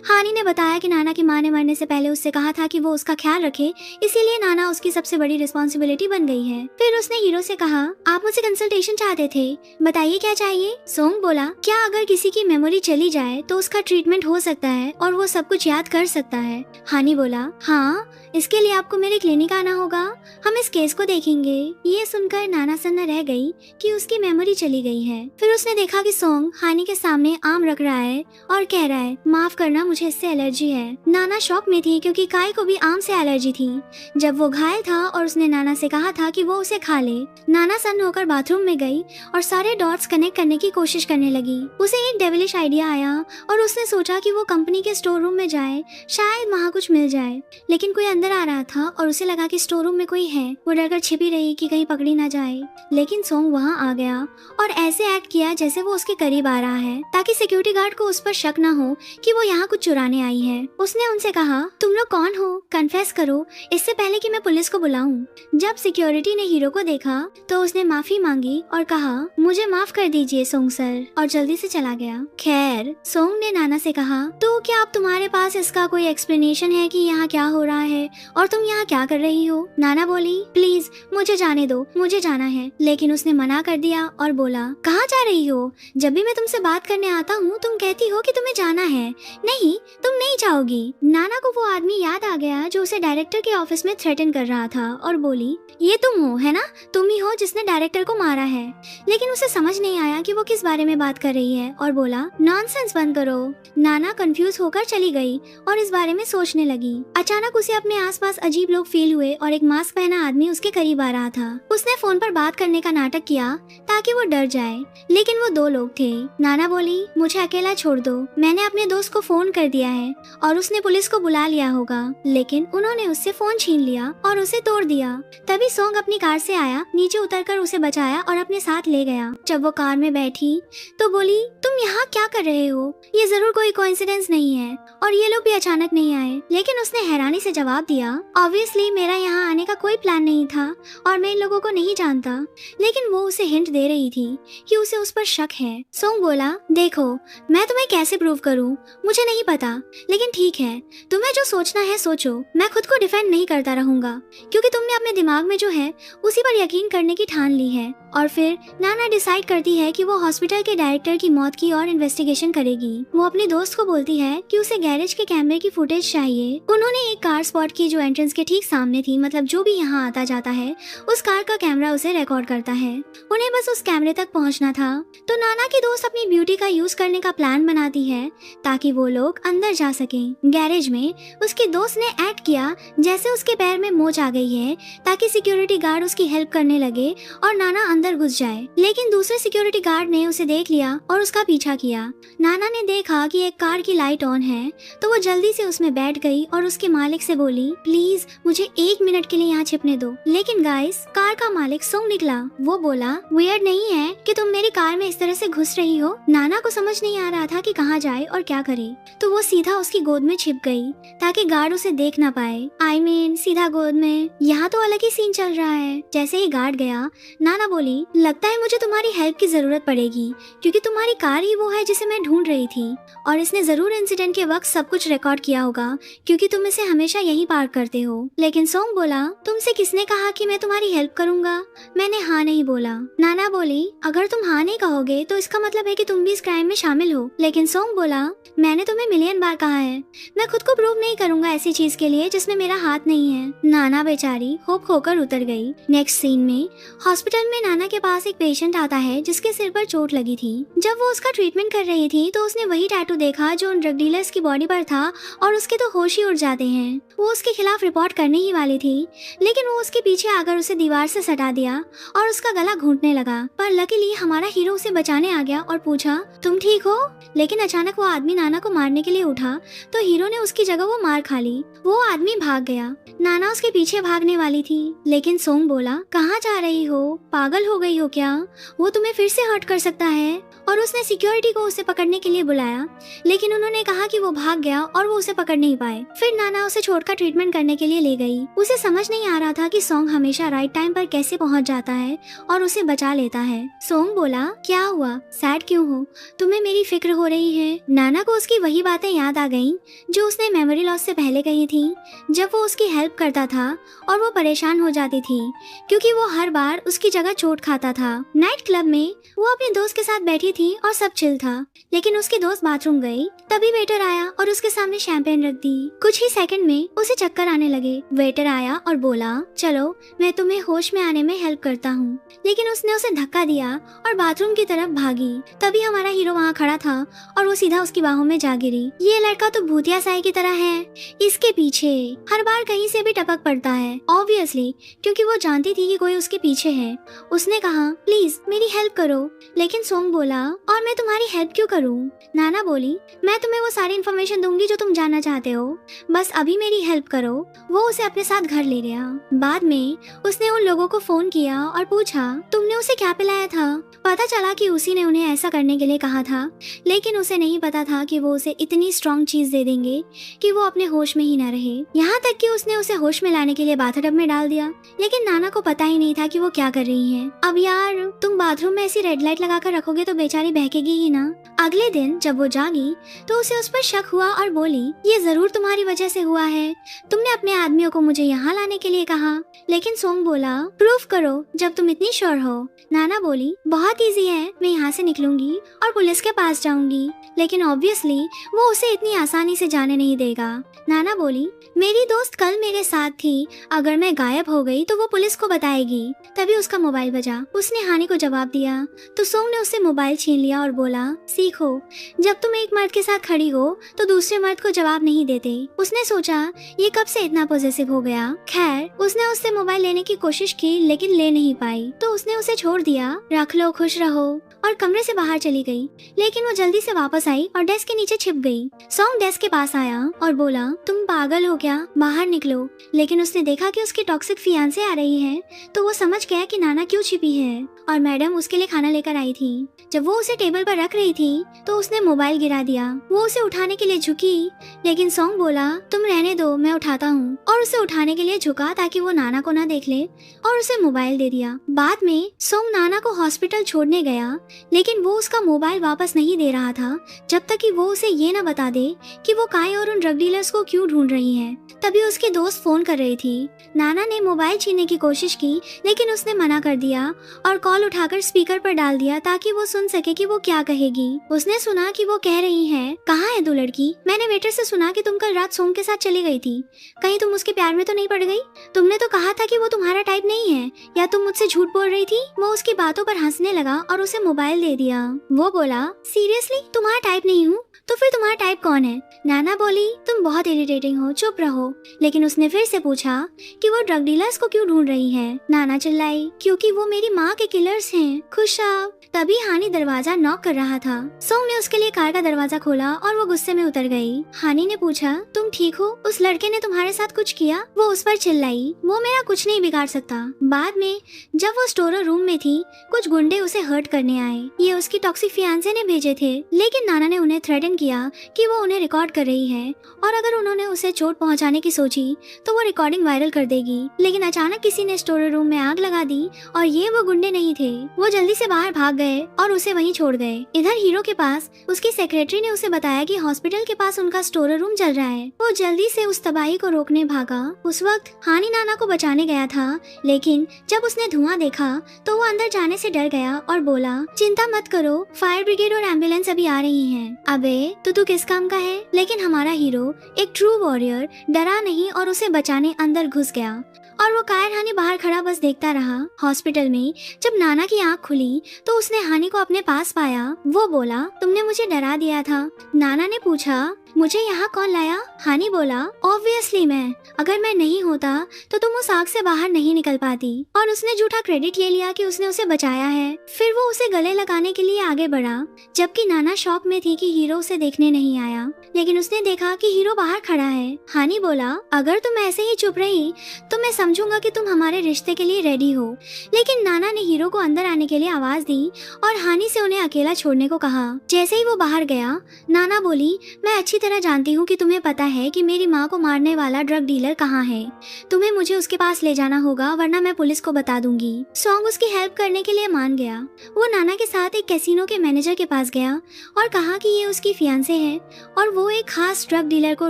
हानी ने बताया कि नाना की माँ ने मरने से पहले उससे कहा था कि वो उसका ख्याल रखे, इसीलिए नाना उसकी सबसे बड़ी रिस्पॉन्सिबिलिटी बन गई है। फिर उसने हीरो से कहा आप मुझसे कंसल्टेशन चाहते थे, बताइए क्या चाहिए? सोंग बोला क्या अगर किसी की मेमोरी चली जाए तो उसका ट्रीटमेंट हो सकता है और वो सब कुछ याद कर सकता है? हानी बोला हाँ, इसके लिए आपको मेरे क्लिनिक आना होगा, हम इस केस को देखेंगे। ये सुनकर नाना सन्ना रह गई कि उसकी मेमोरी चली गई है। फिर उसने देखा कि सोंग हानी के सामने आम रख रहा है और कह रहा है माफ करना मुझे इससे एलर्जी है। नाना शॉक में थी क्योंकि काय को भी आम से एलर्जी थी जब वो घायल था और उसने नाना से कहा था कि वो उसे खा ले। नाना सन्न होकर बाथरूम में गई और सारे डॉट्स कनेक्ट करने की कोशिश करने लगी। उसे एक डेविलिश आइडिया आया और उसने सोचा कि वो कंपनी के स्टोर रूम में जाए, शायद वहाँ कुछ मिल जाए। लेकिन कोई अंदर आ रहा था और उसे लगा कि स्टोर रूम में कोई है। वो डरकर छिपी रही कि कहीं पकड़ी ना जाए। लेकिन सोंग वहाँ आ गया और ऐसे एक्ट किया जैसे वो उसके करीब आ रहा है ताकि सिक्योरिटी गार्ड को उस पर शक न हो कि वो यहाँ कुछ चुराने आई है। उसने उनसे कहा तुम लोग कौन हो, कन्फेस करो इससे पहले कि मैं पुलिस को बुलाऊं। जब सिक्योरिटी ने हीरो को देखा तो उसने माफी मांगी और कहा मुझे माफ कर दीजिए सोंग सर, और जल्दी से चला गया। खैर सोंग ने नाना से कहा तो क्या अब तुम्हारे पास इसका कोई एक्सप्लेनेशन है कि यहाँ क्या हो रहा है और तुम यहाँ क्या कर रही हो? नाना बोली प्लीज मुझे जाने दो, मुझे जाना है। लेकिन उसने मना कर दिया और बोला कहाँ जा रही हो? जब भी मैं तुमसे बात करने आता हूँ तुम कहती हो कि तुम्हें जाना है, नहीं तुम नहीं जाओगी। नाना को वो आदमी याद आ गया जो उसे डायरेक्टर के ऑफिस में थ्रेटन कर रहा था और बोली ये तुम हो है ना, तुम ही हो जिसने डायरेक्टर को मारा है। लेकिन उसे समझ नहीं आया कि वो किस बारे में बात कर रही है और बोला नॉनसेंस बंद करो। नाना कंफ्यूज होकर चली गई और इस बारे में सोचने लगी। अचानक उसे अपने आसपास अजीब लोग फील हुए और एक मास्क पहना आदमी उसके करीब आ रहा था। उसने फोन पर बात करने का नाटक किया ताकि वो डर जाए, लेकिन वो दो लोग थे। नाना बोली मुझे अकेला छोड़ दो, मैंने अपने दोस्त को फोन कर दिया है और उसने पुलिस को बुला लिया होगा, लेकिन उन्होंने उससे फोन छीन लिया और उसे तोड़ दिया। तभी सोंग अपनी कार से आया, नीचे उतरकर उसे बचाया और अपने साथ ले गया। जब वो कार में बैठी तो बोली तुम यहाँ क्या कर रहे हो? ये जरूर कोई कोइंसिडेंस नहीं है और ये लोग भी अचानक नहीं आए। लेकिन उसने हैरानी से जवाब दिया ऑब्वियसली मेरा यहाँ आने का कोई प्लान नहीं था और मैं इन लोगों को नहीं जानता। लेकिन वो उसे हिंट दे रही थी कि उसे उस पर शक है। सोंग बोला देखो मैं तुम्हें कैसे प्रूव करूँ मुझे नहीं पता, लेकिन ठीक है तुम्हें जो सोचना है सोचो, मैं खुद को डिफेंड नहीं करता रहूंगा क्योंकि तुमने अपने दिमाग में जो है उसी पर यकीन करने की ठान ली है। और फिर नाना डिसाइड करती है कि वो हॉस्पिटल के डायरेक्टर की मौत की और इन्वेस्टिगेशन करेगी। वो अपने दोस्त को बोलती है कि उसे गैरेज के कैमरे की फुटेज चाहिए। उन्होंने एक कार स्पॉट की जो एंट्रेंस के ठीक सामने थी, मतलब जो भी यहाँ आता जाता है उस कार का कैमरा उसे रिकॉर्ड करता है। उन्हें बस उस कैमरे तक पहुँचना था। तो नाना की दोस्त अपनी ब्यूटी का यूज करने का प्लान बनाती है ताकि वो लोग अंदर जा सकें। गैरेज में उसके दोस्त ने एक्ट किया जैसे उसके पैर में मोच आ गई है ताकि सिक्योरिटी गार्ड उसकी हेल्प करने लगे और नाना अंदर घुस जाए। लेकिन दूसरे सिक्योरिटी गार्ड ने उसे देख लिया और उसका पीछा किया। नाना ने देखा कि एक कार की लाइट ऑन है तो वो जल्दी से उसमें बैठ गई और उसके मालिक से बोली प्लीज मुझे 1 मिनट के लिए यहाँ छिपने दो। लेकिन गाइस कार का मालिक सोंग निकला। वो बोला वियर्ड नहीं है कि तुम मेरी कार में इस तरह से घुस रही हो? नाना को समझ नहीं आ रहा था कि कहाँ जाए और क्या करे, तो वो सीधा उसकी गोद में छिप गई ताकि गार्ड उसे देख ना पाए। आई मीन सीधा गोद में। यहाँ तो अलग ही सीन चल रहा है। जैसे ही गार्ड गया नाना बोली लगता है मुझे तुम्हारी हेल्प की जरूरत पड़ेगी क्योंकि तुम्हारी कार ही वो है जिसे मैं ढूंढ रही थी और इसने जरूर इंसिडेंट के वक्त सब कुछ रिकॉर्ड किया होगा क्योंकि तुम इसे हमेशा यही पार्क करते हो। लेकिन सोंग बोला तुमसे किसने कहा कि मैं तुम्हारी हेल्प करूंगा? मैंने हाँ नहीं बोला। नाना बोली, अगर तुम हाँ नहीं कहोगे तो इसका मतलब है कि तुम भी इस क्राइम में शामिल हो। लेकिन सोंग बोला, मैंने तुम्हें मिलियन बार कहा है, मैं खुद को प्रूव नहीं करूंगा ऐसी चीज के लिए जिसमें मेरा हाथ नहीं है। नाना बेचारी होप खोकर उतर गई। नेक्स्ट सीन में हॉस्पिटल में नाना के पास एक पेशेंट आता है जिसके सिर पर चोट लगी थी। जब वो उसका ट्रीटमेंट कर रही थी तो उसने वही टैटू देखा जो उन ड्रग डीलर्स की बॉडी पर था और उसके तो होश ही उड़ जाते हैं। वो उसके खिलाफ रिपोर्ट करने ही वाली थी, लेकिन वो उसके पीछे आकर उसे दीवार से सटा दिया और उसका गला घूंटने लगा। पर लकीली हमारा हीरो उसे बचाने आ गया और पूछा, तुम ठीक हो? लेकिन अचानक वो आदमी नाना को मारने के लिए उठा तो हीरो ने उसकी जगह वो मार खा ली। वो आदमी भाग गया। नाना उसके पीछे भागने वाली थी, लेकिन सोंग बोला, कहाँ जा रही हो? पागल हो गई हो क्या? वो तुम्हें फिर से हर्ट कर सकता है। और उसने सिक्योरिटी को उसे पकड़ने के लिए बुलाया, लेकिन उन्होंने कहा कि वो भाग गया और वो उसे पकड़ नहीं पाए। फिर नाना उसे छोड़कर ट्रीटमेंट करने के लिए ले गई। उसे समझ नहीं आ रहा था कि सोंग हमेशा राइट टाइम पर कैसे पहुंच जाता है और उसे बचा लेता है। सोंग बोला, क्या हुआ? सैड क्यों हो? तुम्हें मेरी फिक्र हो रही है? नाना को उसकी वही बातें याद आ गईं जो उसने मेमोरी लॉस से पहले कही थी, जब वो उसकी हेल्प करता था और वो परेशान हो जाती थी क्योंकि वो हर बार उसकी जगह चोट खाता था। नाइट क्लब में वो अपने दोस्त के साथ बैठी थी और सब चिल था, लेकिन उसकी दोस्त बाथरूम गई। तभी वेटर आया और उसके सामने शैंपेन रख दी। कुछ ही सेकंड में उसे चक्कर आने लगे। वेटर आया और बोला, चलो मैं तुम्हें होश में आने में हेल्प करता हूँ, लेकिन उसने उसे धक्का दिया और बाथरूम की तरफ भागी। तभी हमारा हीरो वहाँ खड़ा था और वो सीधा उसकी बाहों में जा गिरी। ये लड़का तो भूतिया साई की तरह है, इसके पीछे हर बार कहीं से भी टपक पड़ता है, ऑब्वियसली क्योंकि वो जानती थी कि कोई उसके पीछे है। उसने कहा, प्लीज मेरी हेल्प करो। लेकिन सोंग बोला, और मैं तुम्हारी हेल्प क्यों करूं? नाना बोली, मैं तुम्हें वो सारी इन्फॉर्मेशन दूंगी जो तुम जानना चाहते हो, बस अभी मेरी हेल्प करो। वो उसे अपने साथ घर ले गया। बाद में उसने उन लोगों को फोन किया और पूछा, तुमने उसे क्या पिलाया था? पता चला कि उसी ने उन्हें ऐसा करने के लिए कहा था, लेकिन उसे नहीं पता था कि वो उसे इतनी स्ट्रॉन्ग चीज दे देंगे कि वो अपने होश में ही न रहे। यहाँ तक कि उसने उसे होश में लाने के लिए बाथटब में डाल दिया, लेकिन नाना को पता ही नहीं था कि वो क्या कर रही है। अब यार, तुम बाथरूम में ऐसी रेड लाइट लगाकर रखोगे तो बेचारी बहकेगी ही ना। अगले दिन जब वो जागी तो उसे उस पर शक हुआ और बोली, ये जरूर तुम्हारी वजह से हुआ है, तुमने अपने आदमियों को मुझे यहाँ लाने के लिए कहा। लेकिन सोंग बोला, प्रूफ करो जब तुम इतनी श्योर हो। नाना बोली, बहुत इजी है, मैं यहाँ से निकलूंगी और पुलिस के पास जाऊंगी, लेकिन ऑब्वियसली वो उसे इतनी आसानी से जाने नहीं देगा। नाना बोली, मेरी दोस्त कल मेरे साथ थी, अगर मैं गायब हो गई तो वो पुलिस को बताएगी। तभी उसका मोबाइल बजा। उसने हानि को जवाब दिया तो सोंग ने उससे मोबाइल छीन लिया और बोला, सीखो, जब तुम एक मर्द के साथ खड़ी हो तो दूसरे मर्द को जवाब नहीं देते। उसने सोचा ये कब से इतना पॉजेसिव हो गया। खैर, उसने उससे मोबाइल लेने की कोशिश की लेकिन ले नहीं पाई, तो उसने उसे छोड़ दिया, रख लो, खुश रहो, और कमरे से बाहर चली गई। लेकिन वो जल्दी से वापस आई और डेस्क के नीचे छिप गई। सोंग डेस्क के पास आया और बोला, तुम पागल हो क्या, बाहर निकलो। लेकिन उसने देखा कि उसकी टॉक्सिक फियांसे आ रही है, तो वो समझ गया कि नाना क्यों छिपी है और मैडम उसके लिए खाना लेकर आई थी। जब वो उसे टेबल पर रख रही थी तो उसने मोबाइल गिरा दिया। वो उसे उठाने के लिए झुकी, लेकिन सोंग बोला, तुम रहने दो, मैं उठाता हूँ, और उसे उठाने के लिए झुका ताकि वो नाना को ना देख ले, और उसे मोबाइल दे दिया। बाद में सोंग नाना को हॉस्पिटल छोड़ने गया, लेकिन वो उसका मोबाइल वापस नहीं दे रहा था जब तक कि वो उसे ये न बता दे कि वो काई और उन ड्रग डीलर्स को क्यों ढूंढ रही है। तभी उसकी दोस्त फोन कर रही थी। नाना ने मोबाइल छीनने की कोशिश की, लेकिन उसने मना कर दिया और कॉल उठाकर स्पीकर पर डाल दिया ताकि वो सुन सके कि वो क्या कहेगी। उसने सुना कि वो कह रही है, कहाँ है तू लड़की? मैंने वेटर से सुना कि तुम कल रात सोंग के साथ चली गई थी, कहीं तुम उसके प्यार में तो नहीं पड़ गई? तुमने तो कहा था कि वो तुम्हारा टाइप नहीं है, या तुम मुझसे झूठ बोल रही थी? वो उसकी बातों पर हंसने लगा और उसे मोबाइल दे दिया। वो बोला, सीरियसली तुम्हारा टाइप नहीं हूँ? तो फिर तुम्हारा टाइप कौन है? नाना बोली, तुम बहुत इरिटेटिंग हो, चुप रहो। लेकिन उसने फिर से पूछा कि वो ड्रग डीलर्स को क्यों ढूंढ रही है। नाना चिल्लाई, क्योंकि वो मेरी माँ के किलर्स हैं। खुश आओ। तभी हानि दरवाजा नॉक कर रहा था। सोंग ने उसके लिए कार का दरवाजा खोला और वो गुस्से में उतर गई। हानि ने पूछा, तुम ठीक हो? उस लड़के ने तुम्हारे साथ कुछ किया? वो उस पर चिल्लाई, वो मेरा कुछ नहीं बिगाड़ सकता। बाद में जब वो स्टोर रूम में थी, कुछ गुंडे उसे हर्ट करने आए। ये उसकी टॉक्सिक फियांसे ने भेजे थे, लेकिन नाना ने उन्हें थ्रेटन किया कि वो उन्हें रिकॉर्ड कर रही है और अगर उन्होंने उसे चोट पहुंचाने की सोची तो वो रिकॉर्डिंग वायरल कर देगी। लेकिन अचानक किसी ने स्टोर रूम में आग लगा दी और ये वो गुंडे नहीं नहीं थे। वो जल्दी से बाहर भाग गए और उसे वहीं छोड़ गए। इधर हीरो के पास उसकी सेक्रेटरी ने उसे बताया कि हॉस्पिटल के पास उनका स्टोर रूम चल रहा है। वो जल्दी से उस तबाही को रोकने भागा। उस वक्त हानी नाना को बचाने गया था, लेकिन जब उसने धुआं देखा तो वो अंदर जाने से डर गया और बोला, चिंता मत करो, फायर ब्रिगेड और एम्बुलेंस अभी आ रही हैं। अबे तो तू किस काम का है? लेकिन हमारा हीरो एक ट्रू वॉरियर डरा नहीं और उसे बचाने अंदर घुस गया और वो कायर हानी बाहर खड़ा बस देखता रहा। हॉस्पिटल में जब नाना की आंख खुली तो उसने हानी को अपने पास पाया। वो बोला, तुमने मुझे डरा दिया था। नाना ने पूछा, मुझे यहाँ कौन लाया? हानी बोला, ऑब्वियसली मैं। अगर मैं नहीं होता तो तुम उस आग से बाहर नहीं निकल पाती। और उसने झूठा क्रेडिट ले लिया कि उसने उसे बचाया है। फिर वो उसे गले लगाने के लिए आगे बढ़ा, जबकि नाना शॉक में थी कि हीरो उसे देखने नहीं आया। लेकिन उसने देखा कि हीरो बाहर खड़ा है। हानी बोला, अगर तुम ऐसे ही चुप रही तो मैं समझूंगा कि तुम हमारे रिश्ते के लिए रेडी हो। लेकिन नाना ने हीरो को अंदर आने के लिए आवाज दी और हानी से उन्हें अकेला छोड़ने को कहा। जैसे ही वो बाहर गया, नाना बोली, मैं अच्छी तरह जानती हूँ कि तुम्हें पता है कि मेरी माँ को मारने वाला ड्रग डीलर कहाँ है। तुम्हें मुझे उसके पास ले जाना होगा, वरना मैं पुलिस को बता दूंगी। सॉन्ग उसकी हेल्प करने के लिए मान गया। वो नाना के साथ एक कैसीनो के मैनेजर के पास गया और कहा कि ये उसकी फियांसे है और वो एक खास ड्रग डीलर को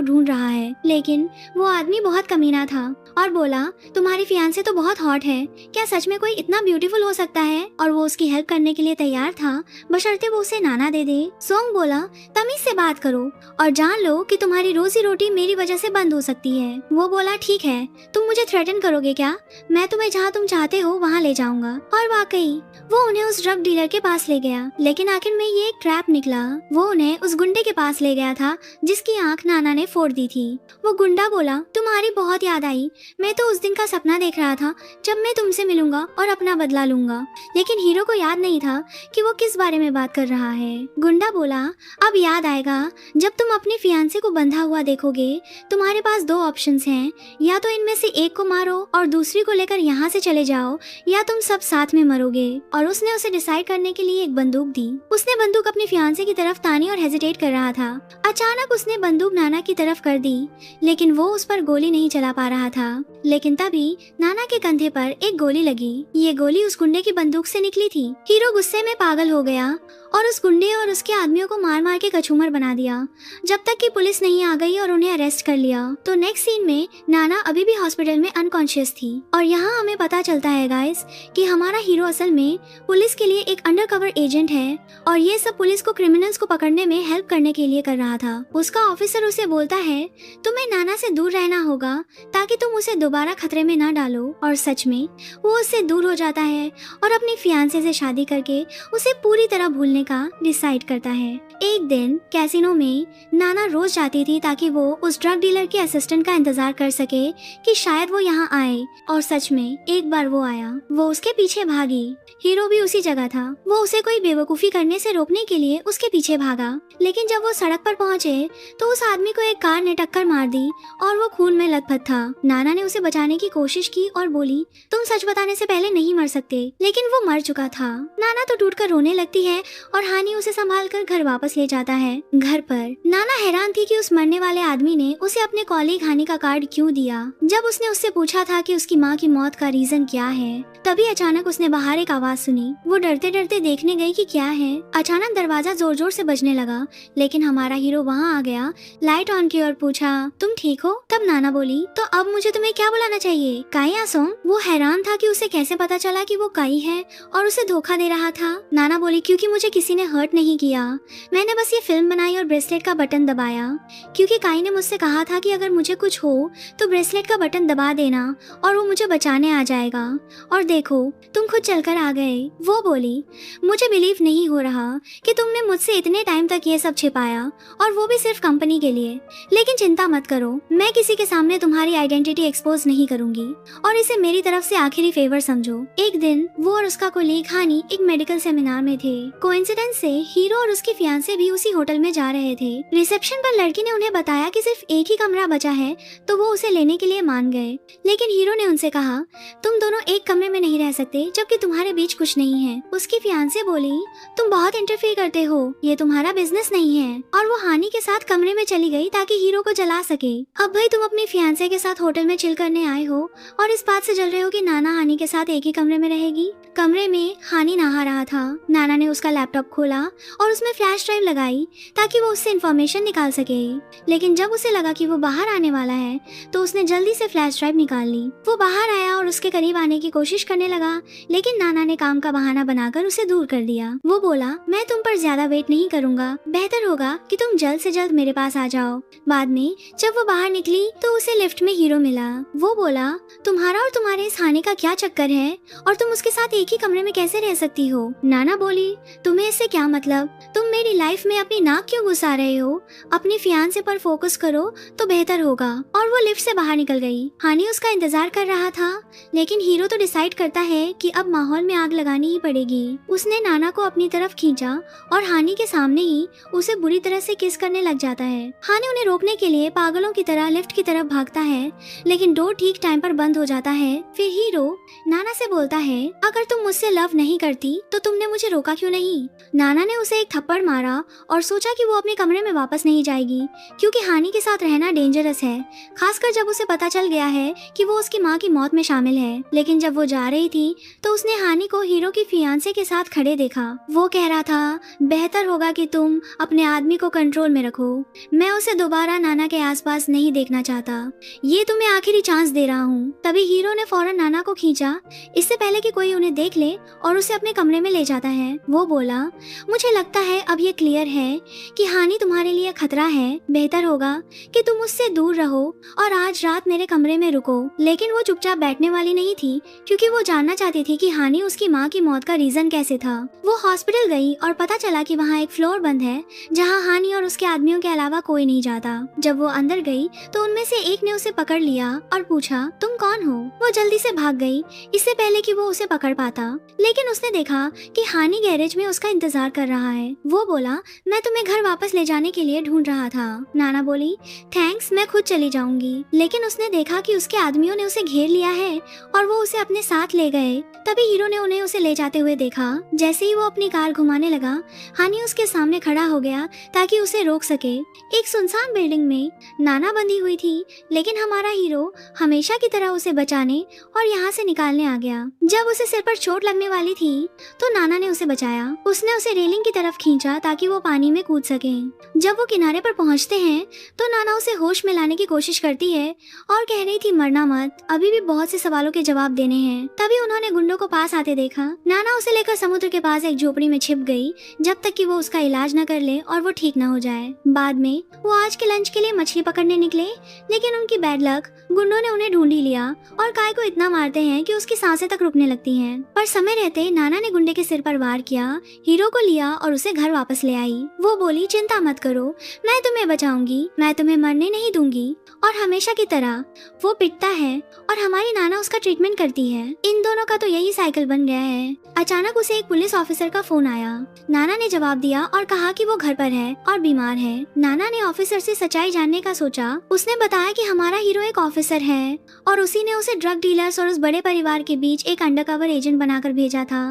ढूंढ रहा है। लेकिन वो आदमी बहुत कमीना था और बोला, तुम्हारी फियांसे तो बहुत हॉट है, क्या सच में कोई इतना ब्यूटीफुल हो सकता है? और वो उसकी हेल्प करने के लिए तैयार था, बशर्ते वो उसे नाना दे दे। सॉन्ग बोला, तमीज से बात करो और जान लो कि तुम्हारी रोजी रोटी मेरी वजह से बंद हो सकती है। वो बोला, ठीक है, तुम मुझे थ्रेटन करोगे क्या? मैं तुम्हें जहाँ तुम चाहते हो वहाँ ले जाऊंगा। और वाकई वो उन्हें उस ड्रग डीलर के पास ले गया। लेकिन आखिर में ये एक ट्रैप निकला। वो उन्हें उस गुंडे के पास ले गया था जिसकी आंख नाना ने फोड़ दी थी। वो गुंडा बोला, तुम्हारी बहुत याद आई। मैं तो उस दिन का सपना देख रहा था जब मैं तुमसे मिलूंगा और अपना बदला लूंगा। लेकिन हीरो को याद नहीं था कि वो किस बारे में बात कर रहा है। गुंडा बोला, अब याद आएगा जब तुम अपनी फियांसे को बंधा हुआ देखोगे। तुम्हारे पास दो ऑप्शंस हैं, या तो इनमें से एक को मारो और दूसरी को लेकर यहाँ से चले जाओ, या तुम सब साथ में मरोगे। और उसने उसे डिसाइड करने के लिए एक बंदूक दी। उसने बंदूक अपनी फियांसे की तरफ तानी और हेजिटेट कर रहा था। अचानक उसने बंदूक नाना की तरफ कर दी, लेकिन वो उस पर गोली नहीं चला पा रहा था। लेकिन तभी नाना के कंधे पर एक गोली लगी। ये गोली उस गुंडे की बंदूक से निकली थी। हीरो गुस्से में पागल हो गया और उस गुंडे और उसके आदमियों को मार मार के कचूमर बना दिया, जब तक कि पुलिस नहीं आ गई और उन्हें अरेस्ट कर लिया। तो नेक्स्ट सीन में नाना अभी भी हॉस्पिटल में अनकॉन्शियस थी। और यहाँ हमें पता चलता है गाइस कि हमारा हीरो असल में पुलिस के लिए एक अंडरकवर एजेंट है और ये सब पुलिस को क्रिमिनल्स को पकड़ने में हेल्प करने के लिए कर रहा था। उसका ऑफिसर उसे बोलता है, तुम्हें नाना से दूर रहना होगा ताकि तुम उसे दोबारा खतरे में ना डालो। और सच में वो उससे दूर हो जाता है और अपनी फियांसे से शादी करके उसे पूरी तरह भूलने का डिसाइड करता है। एक दिन कैसीनो में नाना रोज जाती थी ताकि वो उस ड्रग डीलर के असिस्टेंट का इंतजार कर सके कि शायद वो यहाँ आए। और सच में एक बार वो आया। वो उसके पीछे भागी। हीरो भी उसी जगह था। वो उसे कोई बेवकूफी करने से रोकने के लिए उसके पीछे भागा। लेकिन जब वो सड़क पर पहुंचे तो उस आदमी को एक कार ने टक्कर मार दी और वो खून में लथपथ था। नाना ने उसे बचाने की कोशिश की और बोली, तुम सच बताने से पहले नहीं मर सकते। लेकिन वो मर चुका था। नाना तो टूटकर रोने लगती है और हानी उसे संभाल कर घर वापस ले जाता है। घर पर नाना हैरान थी कि उस मरने वाले आदमी ने उसे अपने कॉलीग हानी का कार्ड क्यों दिया। जब उसने उससे पूछा था कि उसकी माँ की मौत का रीजन क्या है, तभी अचानक उसने बाहर एक आवाज सुनी। वो डरते डरते देखने गई कि क्या है। अचानक दरवाजा जोर जोर से बजने लगा, लेकिन हमारा हीरो वहाँ आ गया, लाइट ऑन की और पूछा, तुम ठीक हो? तब नाना बोली, तो अब मुझे तुम्हें क्या बुलाना चाहिए, काई या सोंग? वो हैरान था कि उसे कैसे पता चला कि वो काई है और उसे धोखा दे रहा था। नाना बोली, क्योंकि मुझे किसी ने हर्ट नहीं किया, मैंने बस ये फिल्म बनाई और ब्रेसलेट का बटन दबाया। क्योंकि काई ने मुझसे कहा था कि अगर मुझे कुछ हो तो ब्रेसलेट का बटन दबा देना और वो मुझे बचाने आ जाएगा। और देखो, तुम खुद चलकर आ गए। वो बोली, मुझे बिलीव नहीं हो रहा कि तुमने मुझसे इतने टाइम तक ये सब छिपाया, और वो भी सिर्फ कंपनी के लिए। लेकिन चिंता मत करो, मैं किसी के सामने तुम्हारी आइडेंटिटी एक्सपोज नहीं करूंगी और इसे मेरी तरफ से आखिरी फेवर समझो। एक दिन वो और उसका कोलीग हानी एक मेडिकल सेमिनार में थे। कोइंसिडेंस से हीरो और उसकी फियांसे भी उसी होटल में जा रहे थे। रिसेप्शन पर लड़की ने उन्हें बताया कि सिर्फ एक ही कमरा बचा है, तो वो उसे लेने के लिए मान गए। लेकिन हीरो ने उनसे कहा, तुम दोनों एक कमरे में नहीं रह सकते जबकि तुम्हारे बीच कुछ नहीं है। उसकी फियांसे बोली, तुम बहुत इंटरफेयर करते हो, ये तुम्हारा बिजनेस नहीं है। और वो हानी के साथ कमरे में चली गई ताकि हीरो को जला सके। अब भाई तुम अपनी फियांसे के साथ होटल में चिल करने आए हो और इस बात से जल रहे हो कि नाना हानि के साथ एक ही कमरे में रहेगी। कमरे में हानि नहा रहा था। नाना ने उसका लैपटॉप खोला और उसमें फ्लैश ड्राइव लगाई ताकि वो उससे इंफॉर्मेशन निकाल सके। लेकिन जब उसे लगा कि वो बाहर आने वाला है तो उसने जल्दी से फ्लैश ड्राइव निकाल ली। वो बाहर आया और उसके करीब आने की कोशिश करने लगा, लेकिन नाना ने काम का बहाना बनाकर उसे दूर कर दिया। वो बोला, मैं तुम पर ज्यादा वेट नहीं करूंगा, बेहतर होगा कि तुम जल्द से जल्द मेरे पास आ जाओ। बाद में जब वो बाहर निकली तो उसे लिफ्ट में हीरो मिला। वो बोला, तुम्हारा और तुम्हारे इस हानि का क्या चक्कर है और तुम उसके साथ एक ही कमरे में कैसे रह सकती हो? नाना बोली, तुम्हें इससे क्या मतलब? तुम मेरी लाइफ में अपनी नाक क्यों घुसा रहे हो? अपनी फियांसे पर फोकस करो तो बेहतर होगा। और वो लिफ्ट से बाहर निकल गई। हानि उसका इंतजार कर रहा था, लेकिन हीरो तो डिसाइड करता है कि अब माहौल में आग लगानी ही पड़ेगी। उसने नाना को अपनी तरफ खींचा और हानि के सामने ही उसे बुरी तरह से किस करने लग जाता है। हानि उन्हें रोकने के लिए पागलों की तरह लिफ्ट की तरफ भागता है, लेकिन डोर ठीक टाइम पर बंद हो जाता है। फिर हीरो नाना से बोलता है, अगर तुम मुझसे लव नहीं करती तो तुमने मुझे रोका क्यों नहीं? नाना ने उसे एक थप्पड़ मारा और सोचा कि वो अपने कमरे में वापस नहीं जाएगी, क्योंकि हानि के साथ रहना डेंजरस है, खासकर जब उसे पता चल गया है कि वो उसकी माँ की मौत में शामिल है। लेकिन जब वो जा रही थी तो उसने हानि को हीरो की फियांसे के साथ खड़े देखा। वो कह रहा था, बेहतर होगा कि तुम अपने आदमी को कंट्रोल में रखो, मैं उसे दोबारा नाना के आसपास नहीं देखना चाहता, ये तुम्हें आखिरी चांस दे रहा हूँ। तभी हीरो ने फौरन नाना को खींचा, इससे पहले कि कोई उन्हें देख ले, और उसे अपने कमरे में ले जाता है। वो बोला, मुझे लगता है अब ये क्लियर है कि हानि तुम्हारे लिए खतरा है, बेहतर होगा कि तुम उससे दूर रहो और आज रात मेरे कमरे में रुको। लेकिन वो चुपचाप बैठने वाली नहीं थी, क्योंकि वो जानना चाहती थी कि हानि उसकी माँ की मौत का रीजन कैसे था। वो हॉस्पिटल गई और पता चला कि वहाँ एक फ्लोर बंद है जहाँ हानि और उसके आदमियों के अलावा कोई नहीं जाता। जब वो अंदर गई तो उनमें से एक ने उसे पकड़ लिया और पूछा, तुम कौन हो? वो जल्दी से भाग गई, इससे पहले कि वो उसे पकड़ पाता। लेकिन उसने देखा कि हानि गैरेज में उसका इंतजार कर रहा है। वो बोला, मैं तुम्हें घर वापस ले जाने के लिए ढूंढ रहा था। नाना बोली, थैंक्स, मैं खुद चली जाऊंगी। लेकिन उसने देखा कि उसके आदमियों ने उसे घेर लिया है और वो उसे अपने साथ ले गए। तभी हीरो ने उन्हें उसे ले जाते हुए देखा। जैसे ही वो अपनी कार घुमाने लगा, हानि उसके सामने खड़ा हो गया ताकि उसे रोक सके। एक सुनसान बिल्डिंग में नाना बंधी हुई थी, लेकिन हमारा हीरो हमेशा की तरह उसे बचाने और यहाँ से निकालने आ गया। जब उसे सिर पर चोट लगने वाली थी तो नाना ने उसे बचाया। उसने उसे रेलिंग की तरफ खींचा ताकि वो पानी में कूद सके। जब वो किनारे पर पहुँचते हैं तो नाना उसे होश में लाने की कोशिश करती है और कह रही थी, मरना मत, अभी भी बहुत से सवालों के जवाब देने हैं। तभी उन्होंने गुंडों को पास आते देखा। नाना उसे लेकर समुद्र के पास एक झोपड़ी में छिप गई, जब तक कि वो उसका इलाज न कर ले और वो ठीक न हो जाए। बाद में वो आज के लंच के लिए मछली पकड़ने निकले, लेकिन उनकी बैड लक, गुंडों ने उन्हें ढूंढ ही लिया और काय को इतना मारते हैं कि उसकी सांसें तक रुकने लगती हैं। पर समय रहते नाना ने गुंडे के सिर पर वार किया, हीरो को लिया और उसे घर वापस ले आई। वो बोली, चिंता मत करो, मैं तुम्हें बचाऊंगी, मैं तुम्हें मरने नहीं दूंगी। और हमेशा की तरह वो पिटता है और हमारी नाना उसका ट्रीटमेंट करती है। इन दोनों का तो यही साइकिल बन गया है। अचानक उसे एक पुलिस ऑफिसर का फोन आया। नाना ने जवाब दिया और कहा कि वो घर पर है और बीमार है। नाना ने ऑफिसर से सच्चाई जानने का सोचा। उसने बताया कि हमारा हीरो एक ऑफिसर है और उसी ने उसे ड्रग डीलर्स और उस बड़े परिवार के बीच एक अंडरकवर एजेंट बनाकर भेजा था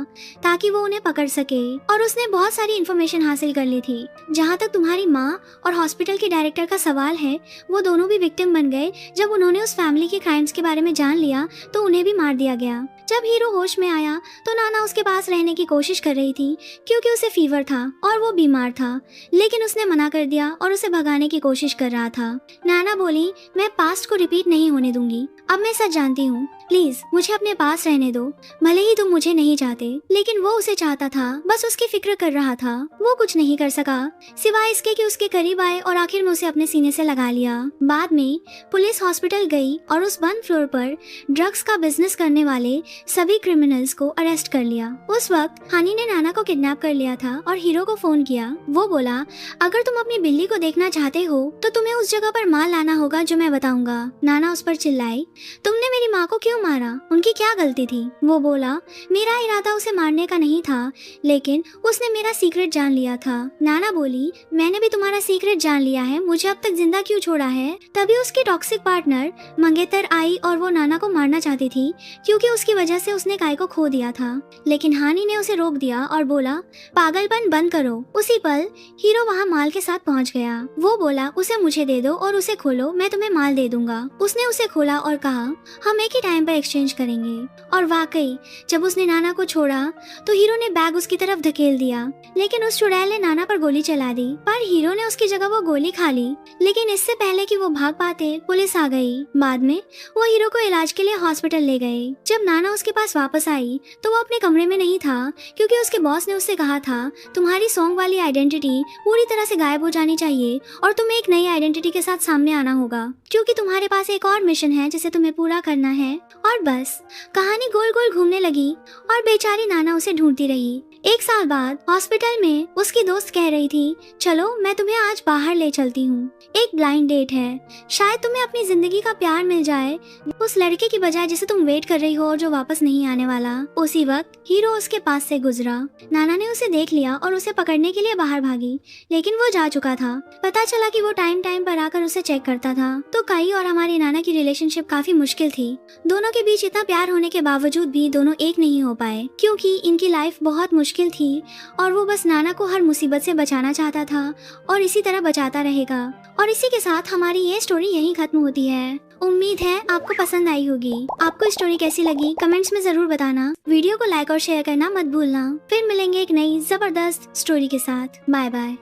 ताकि वो उन्हें पकड़ सके। और उसने बहुत सारी इन्फॉर्मेशन हासिल कर ली थी। जहाँ तक तुम्हारी माँ और हॉस्पिटल के डायरेक्टर का सवाल है, वो दोनों भी विक्टिम बन गए। जब उन्होंने उस फैमिली के क्राइम्स के बारे में जान लिया तो उन्हें भी मार दिया गया। जब हीरो होश में आया तो नाना उसके पास रहने की कोशिश कर रही थी, क्योंकि उसे फीवर था और वो बीमार था, लेकिन उसने मना कर दिया और उसे भगाने की कोशिश कर रहा था। नाना बोली, मैं पास्ट को रिपीट नहीं होने दूंगी, अब मैं सच जानती हूँ, प्लीज मुझे अपने पास रहने दो, भले ही तुम मुझे नहीं चाहते। लेकिन वो उसे चाहता था, बस उसकी फिक्र कर रहा था। वो कुछ नहीं कर सका सिवाय इसके कि उसके करीब आए और आखिर में उसे अपने सीने से लगा लिया। बाद में पुलिस हॉस्पिटल गई और उस बंद फ्लोर पर ड्रग्स का बिजनेस करने वाले सभी क्रिमिनल्स को अरेस्ट कर लिया। उस वक्त हानि ने नाना को किडनैप कर लिया था और हीरो को फोन किया। वो बोला, अगर तुम अपनी बिल्ली को देखना चाहते हो तो तुम्हें उस जगह पर माल लाना होगा जो मैं बताऊंगा। नाना उस पर चिल्लाई, तुमने मेरी माँ को क्यों क्यों मारा? उनकी क्या गलती थी? वो बोला, मेरा इरादा उसे मारने का नहीं था, लेकिन उसने मेरा सीक्रेट जान लिया था। नाना बोली, मैंने भी तुम्हारा सीक्रेट जान लिया है, मुझे अब तक जिंदा क्यों छोड़ा है? तभी उसकी टॉक्सिक पार्टनर मंगेतर आई और वो नाना को मारना चाहती थी क्योंकि उसकी वजह से उसने काय को खो दिया था। लेकिन हानी ने उसे रोक दिया और बोला, पागलपन बंद करो। उसी पल हीरो वहाँ माल के साथ पहुँच गया। वो बोला, उसे मुझे दे दो और उसे खोलो, मैं तुम्हें माल दे दूंगा। उसने उसे खोला और कहा, हम एक ही टाइम पर एक्सचेंज करेंगे। और वाकई जब उसने नाना को छोड़ा तो हीरो ने बैग उसकी तरफ धकेल दिया, लेकिन उस चुड़ैल ने नाना पर गोली चला दी। पर हीरो ने उसकी जगह वो गोली खा ली। लेकिन इससे पहले कि वो भाग पाते पुलिस आ गई। बाद में वो हीरो को इलाज के लिए हॉस्पिटल ले गए। जब नाना उसके पास वापस आई तो वो अपने कमरे में नहीं था क्योंकि उसके बॉस ने उससे कहा था, तुम्हारी सॉन्ग वाली आइडेंटिटी पूरी तरह से गायब हो जानी चाहिए और तुम्हें एक नई आइडेंटिटी के साथ सामने आना होगा क्योंकि तुम्हारे पास एक और मिशन है जिसे तुम्हें पूरा करना है। और बस कहानी गोल गोल घूमने लगी और बेचारी नाना उसे ढूंढती रही। एक साल बाद हॉस्पिटल में उसकी दोस्त कह रही थी, चलो मैं तुम्हें आज बाहर ले चलती हूँ, एक ब्लाइंड डेट है, शायद तुम्हें अपनी जिंदगी का प्यार मिल जाए, उस लड़के की बजाय जिसे तुम वेट कर रही हो और जो वापस नहीं आने वाला। उसी वक्त हीरो उसके पास से गुजरा। नाना ने उसे देख लिया और उसे पकड़ने के लिए बाहर भागी, लेकिन वो जा चुका था। पता चला कि वो टाइम टाइम पर आकर उसे चेक करता था। तो काई और हमारी नाना की रिलेशनशिप काफी मुश्किल थी। दोनों के बीच इतना प्यार होने के बावजूद भी दोनों एक नहीं हो पाए क्योंकि इनकी लाइफ बहुत मुश्किल थी और वो बस नाना को हर मुसीबत से बचाना चाहता था और इसी तरह बचाता रहेगा। और इसी के साथ हमारी ये स्टोरी यहीं खत्म होती है। उम्मीद है आपको पसंद आई होगी। आपको स्टोरी कैसी लगी कमेंट्स में जरूर बताना। वीडियो को लाइक और शेयर करना मत भूलना। फिर मिलेंगे एक नई जबरदस्त स्टोरी के साथ। Bye bye.